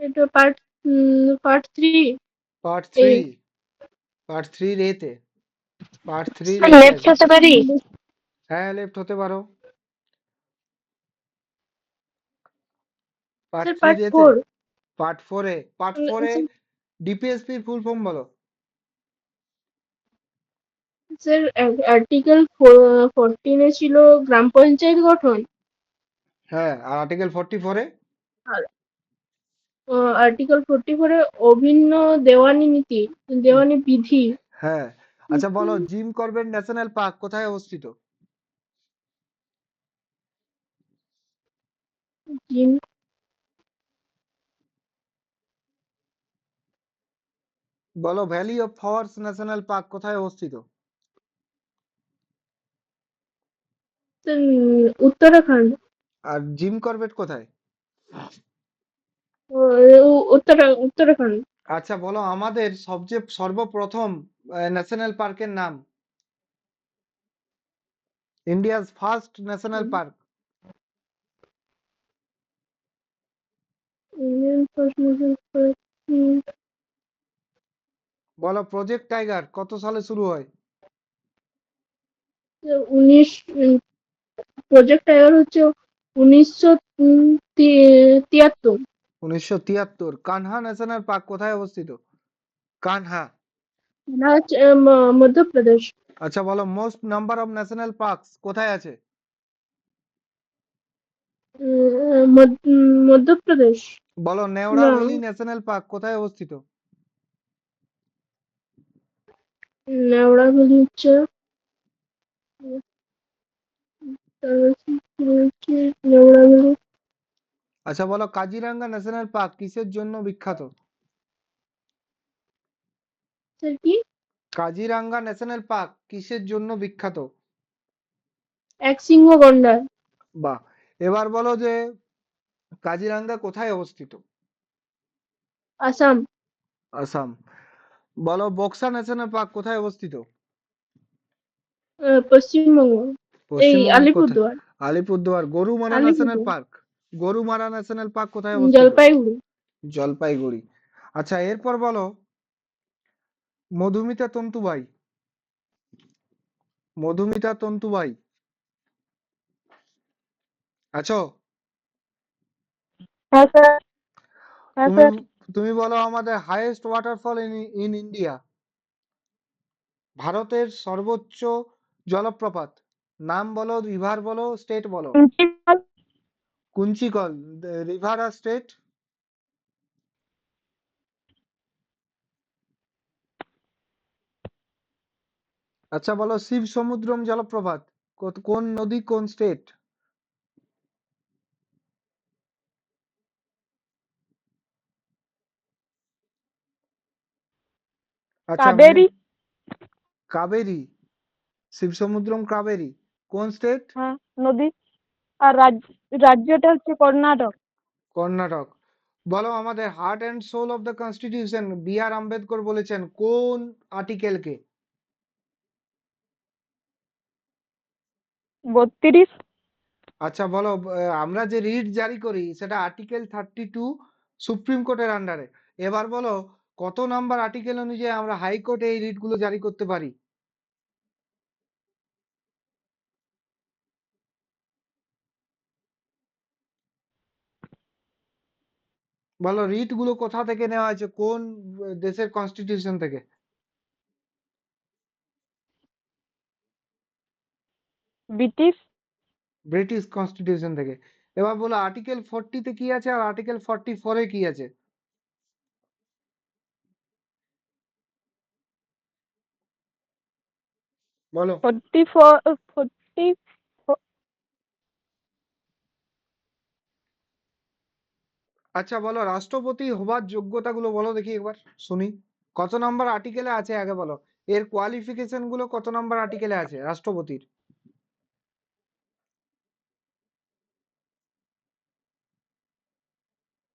এটা পার্ট পার্ট 3 পার্ট এ। 3, পার্ট 3 রেতে, পার্ট 3 স্যার রেতে লেফট আছে। হতে পারি? হ্যাঁ লেফট হতে পারো। পার্ট স্যার 3 পার্ট রেতে, 4। পার্ট 4 এ, পার্ট 4 এ ডিপিএসপি ফুল ফর্ম বলো। স্যার আর্টিকেল 14 এ ছিল গ্রাম পঞ্চায়েত গঠন, হ্যাঁ, আর আর্টিকেল 44 এ আর আর্টিকেল 44 এ অভিন্ন দেওয়ানি নীতি, দেওয়ানি বিধি। হ্যাঁ। আচ্ছা বলো জিম করবেট ন্যাশনাল পার্ক কোথায় অবস্থিত? জিম বলো valley of flowers national park কোথায় অবস্থিত? স্যার উত্তরাখণ্ড। আর জিম করবেট কোথায়? উত্তরাখণ্ড। আচ্ছা বলো আমাদের সবচেয়ে সর্বপ্রথম ন্যাশনাল পার্কের নাম, India's first national park. Indian first national park বলো প্রজেক্ট টাইগার কত সালে শুরু হয়? 19, প্রজেক্ট টাইগার হচ্ছে 1973। 1973। কানহা ন্যাশনাল পার্ক কোথায় অবস্থিত? কানহা। না হচ্ছে মধ্যপ্রদেশ। আচ্ছা বলো most number of national parks কোথায় আছে? মধ্যপ্রদেশ। বলো নেওড়া না, ভ্যালি ন্যাশনাল পার্ক কোথায় অবস্থিত? নেওড়া ভ্যালি হচ্ছে নেওড়া ভ্যালি। আচ্ছা বলো কাজিরাঙ্গা ন্যাশনাল পার্ক কিসের জন্য বিখ্যাত? স্যার কি? কাজিরাঙ্গা ন্যাশনাল পার্ক কিসের জন্য বিখ্যাত? এক সিংহ গন্ডার। বাহ। এবার বলো যে কাজিরাঙ্গা কোথায় অবস্থিত? আসাম। আসাম। বলো বক্সা ন্যাশনাল পার্ক কোথায় অবস্থিত? পশ্চিমবঙ্গ। এই পশ্চিমবঙ্গ কোথায়? Alipurduar. Alipurduar. Gorumara national Alipurduar. Park, Gorumara national park কোথায় অবস্থিত? জলপাইগুড়ি। জলপাইগুড়ি। আচ্ছা এরপর বলো মধুমিতা তন্তুবাই, মধুমিতা তন্তুবাই আছো? হ্যাঁ স্যার। হ্যাঁ তুমি স্যার। তুমি বলো আমাদের হাইয়েস্ট ওয়াটারফল ইন ইন্ডিয়া, ভারতের সর্বোচ্চ জলপ্রপাত নাম বলো, রিভার বলো, স্টেট বলো। কুঞ্চিকল রিভার আর স্টেট? আচ্ছা বলো শিব সমুদ্রম জলপ্রপাত কোন নদী, কোন স্টেট? আচ্ছা কাবেরী। কাবেরী, শিব সমুদ্রম কাবেরী কোন স্টেট? হ্যাঁ, নদী। আর রাজ্যটা হচ্ছে কর্ণাটক। কর্ণাটক। বলো আমাদের heart and soul of the constitution B R Ambedkar বলেছেন কোন আর্টিকেলকে? 32। আচ্ছা বলো আমরা যে রিট জারি করি সেটা আর্টিকেল 32 সুপ্রিম কোর্টের আন্ডারে। এবার বলো কত নাম্বার আর্টিকেল অনুযায়ী আমরা হাইকোর্টে এই রিট গুলো জারি করতে পারি? বলো রিট গুলো কোথা থেকে নেওয়া হয়েছে, কোন দেশের কনস্টিটিউশন থেকে? ব্রিটিশ। ব্রিটিশ কনস্টিটিউশন থেকে। এবার বলো আর্টিকেল 40 তে কি আছে আর আর্টিকেল 44 এ কি আছে? বলো। 40 আচ্ছা বলো রাষ্ট্রপতি হবার যোগ্যতা গুলো বলো দেখি একবার শুনি। কত নাম্বার আর্টিকেলে আছে আগে বলো। এর কোয়ালিফিকেশন গুলো কত নাম্বার আর্টিকেলে আছে রাষ্ট্রপতির?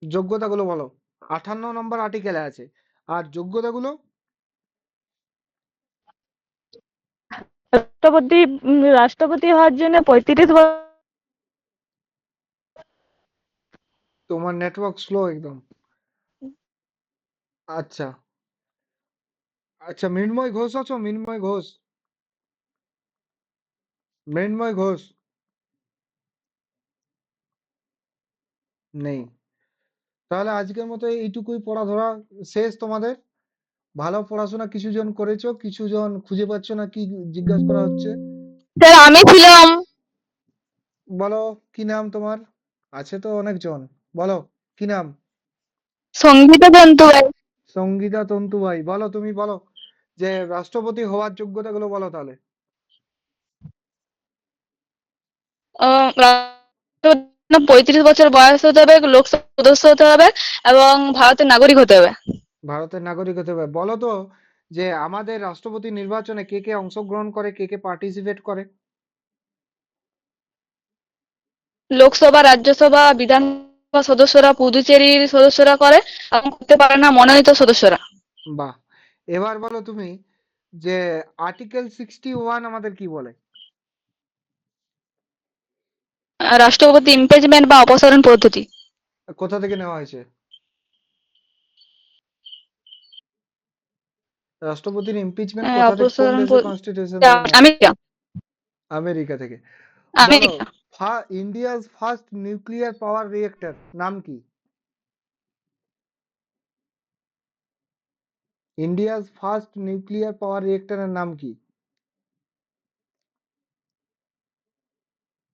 যোগ্যতা গুলো বলো। 58 নম্বর আর্টিকেলে আছে। আর যোগ্যতা গুলো? রাষ্ট্রপতি হওয়ার জন্য 35 বছর। তোমার নেটওয়ার্ক স্লো একদম। আচ্ছা আচ্ছা, মৃন্ময় ঘোষ আছো? মৃন্ময় ঘোষ, মৃন্ময় ঘোষ নেই। তাহলে আজকের মতো এইটুকুই পড়া ধরা শেষ তোমাদের। ভালো পড়াশোনা কিছু জন করেছো, কিছু জন খুঁজে পাচ্ছ না কি জিজ্ঞাসা করা হচ্ছে। স্যার আমি ছিলাম। বলো কি নাম তোমার? আছে তো অনেকজন, বলো কি নাম? সঙ্গীতা তন্তুবাই। সঙ্গীতা তন্তুবাই। বলো তুমি বলো যে রাষ্ট্রপতি হওয়ার যোগ্যতা গুলো বলো তাহলে। রাষ্ট্রপতির 35 বছর বয়স হতে হবে, লোকসভা সদস্য হতে হবে এবং ভারতের নাগরিক হতে হবে। ভারতের নাগরিক হতে হবে। বলো তো যে আমাদের রাষ্ট্রপতি নির্বাচনে কে কে অংশগ্রহণ করে, কে কে পার্টিসিপেট করে? লোকসভা, রাজ্যসভা, বিধানসভা সদস্যরা, পুদুচেরির সদস্যরা করে এবং করতে পারে না মনোনীত সদস্যরা। বাহ। এবার বলো তুমি যে আর্টিকেল 61 আমাদের কি বলে? রাষ্ট্রপতি ইমপিচমেন্ট বা অপসারণ পদ্ধতি। কোথা থেকে নেওয়া হয়েছে? রাষ্ট্রপতির ইমপিচমেন্ট কোথা থেকে, কোন অপসারণ দেশের কনস্টিটিউশন থেকে নেওয়া হয়েছে? আমেরিকা। আমেরিকা থেকে। বলো America. India's first nuclear power reactor নাম কি? ইন্ডিয়াস ফার্স্ট নিউক্লিয়ার পাওয়ার রিয়েক্টরের নাম কি?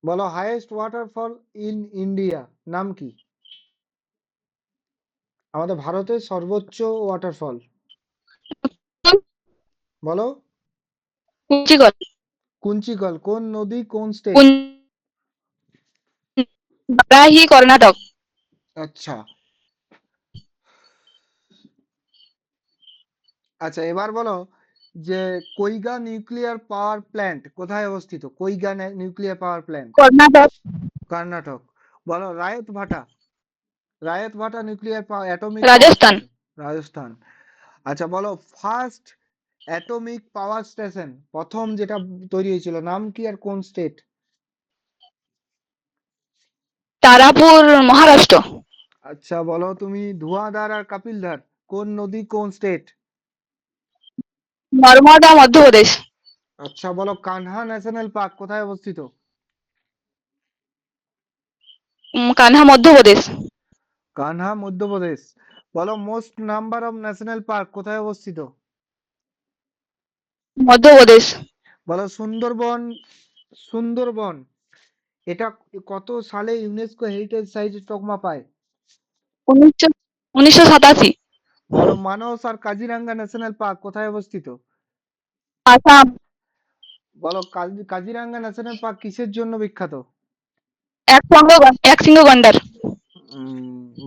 বলো হাইয়েস্ট ওয়াটারফল ইন ইন্ডিয়া নাম কি? আমাদের ভারতের সর্বোচ্চ ওয়াটারফল বলো। কুচিকল। কুঞ্চিকল কোন নদী, কোন স্টেট? বারাহি, কর্ণাটক। আচ্ছা আচ্ছা, এবার বলো যে কৈগা নিউক্লিয়ার পাওয়ার প্ল্যান্ট কোথায় অবস্থিত? Kaiga nuclear power plant Karnataka. Karnataka. বলো Rawatbhata nuclear atomic power Rajasthan. Station Rajasthan. আচ্ছা বলো ফার্স্ট অ্যাটমিক পাওয়ার স্টেশন প্রথম যেটা তৈরি হয়েছিল নাম কি আর কোন স্টেট? তারাপুর, মহারাষ্ট্র। আচ্ছা বলো তুমি ধুয়াঁধার আর কাপিলধার কোন নদী, কোন স্টেট? নর্মদা, মধ্যপ্রদেশ। আচ্ছা বলো কানহা ন্যাশনাল পার্ক কোথায় অবস্থিত? কানহা, মধ্যপ্রদেশ। কানহা মধ্যপ্রদেশ। বলো most number of national park কোথায় অবস্থিত? মধ্যপ্রদেশ। বলো সুন্দরবন এটা কত সালে ইউনেস্কো হেরিটেজ সাইট তকমা পায়? 1987। বলো মানস আর কাজিরাঙ্গা ন্যাশনাল পার্ক কোথায় অবস্থিত? আসাম। বলো কাজিরাঙ্গা ন্যাশনাল পার্ক কিসের জন্য বিখ্যাত? এক সিংহ গন্ডার।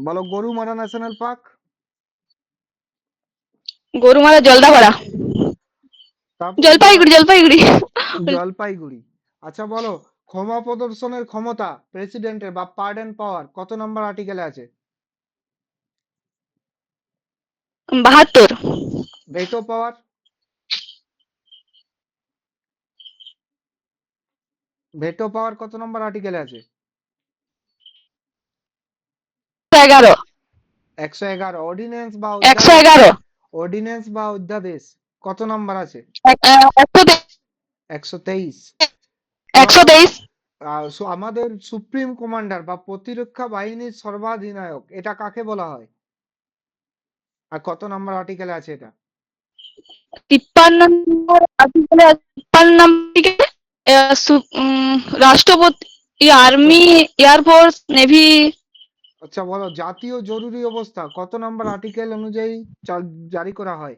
বলো গরুমারা ন্যাশনাল পার্ক। গরুমারা, জলদাপাড়া। তারপরে বলো জলপাইগুড়ি, জলপাইগুড়ি। জলপাইগুড়ি। আচ্ছা বলো ক্ষমা প্রদর্শনের ক্ষমতা প্রেসিডেন্টের বা পার্ডন পাওয়ার কত নম্বর আর্টিকেলে আছে? 72। ভেটো পাওয়ার কত নম্বর আর্টিকেলে আছে? 11। 111। একশো অর্ডিন্যান্স বা অধ্যাদেশ কত নম্বর আছে? 123। এবার বলো 123। আমাদের সুপ্রিম কমান্ডার বা প্রতিরক্ষা বাহিনীর সর্বাধিনায়ক এটা কাকে বলা হয়? আর কত নাম্বার আর্টিকেলে আছে এটা? 53 নম্বর আর্টিকেলে 53 নম্বর রাষ্ট্রপতি, আর্মি, এয়ারফোর্স, নেভি। আচ্ছা বলো, জাতীয় জরুরি অবস্থা কত নাম্বার আর্টিকেল অনুযায়ী জারি করা হয়?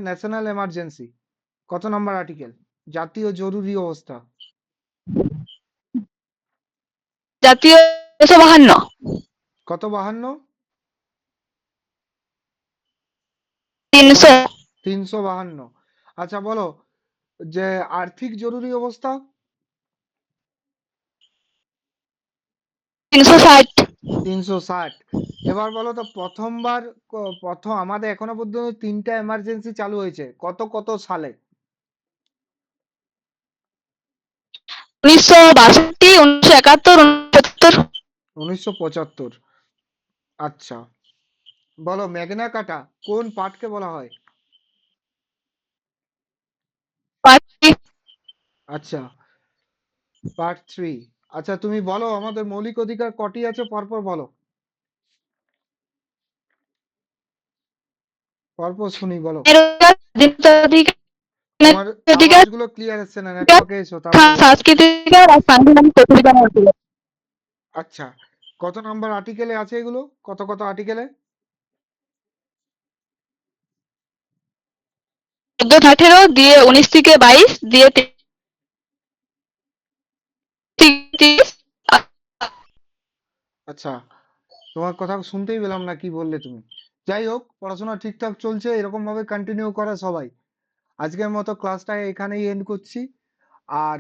ন্যাশনাল এমার্জেন্সি কত নাম্বার আর্টিকেল? জাতীয় জরুরি অবস্থা জাতীয় 252। কত? 52? 300। 352। আচ্ছা বলো, যে আর্থিক জরুরি অবস্থা? 360। 360। এবার বলো তো, প্রথম আমাদের এখনো পর্যন্ত 3টা এমার্জেন্সি চালু হয়েছে কত কত সালে? 1962, 1971, 1975। 1975। আচ্ছা বলো, ম্যাগনা কাটা কোন পার্টকে বলা হয়? পার্টি। আচ্ছা, পার্ট 3। আচ্ছা তুমি বলো, আমাদের মৌলিক অধিকার কটি আছে পরপর বলো, পরপর শুনি বলো। স্বাধীনতার অধিকার, তোমার অধিকার, আওয়াজগুলো ক্লিয়ার হচ্ছে না, নেটওয়ার্কে এসো তারপর বলো। সাংস্কৃতিক অধিকার আর সাংবিধানিক অধিকার আছে। আচ্ছা, কত নাম্বার আর্টিকেলে আছে এগুলো? কত কত আর্টিকেলে? 14, 18 দিয়ে 19 থেকে 22 দিয়ে 30। আচ্ছা, তোমার কথা শুনতেই পেলাম না, কি বললে তুমি? যাই হোক, পড়াশোনা ঠিকঠাক চলছে, এরকম ভাবে কন্টিনিউ করে সবাই। আজকের মতো ক্লাসটা এখানেই এন্ড করছি। আর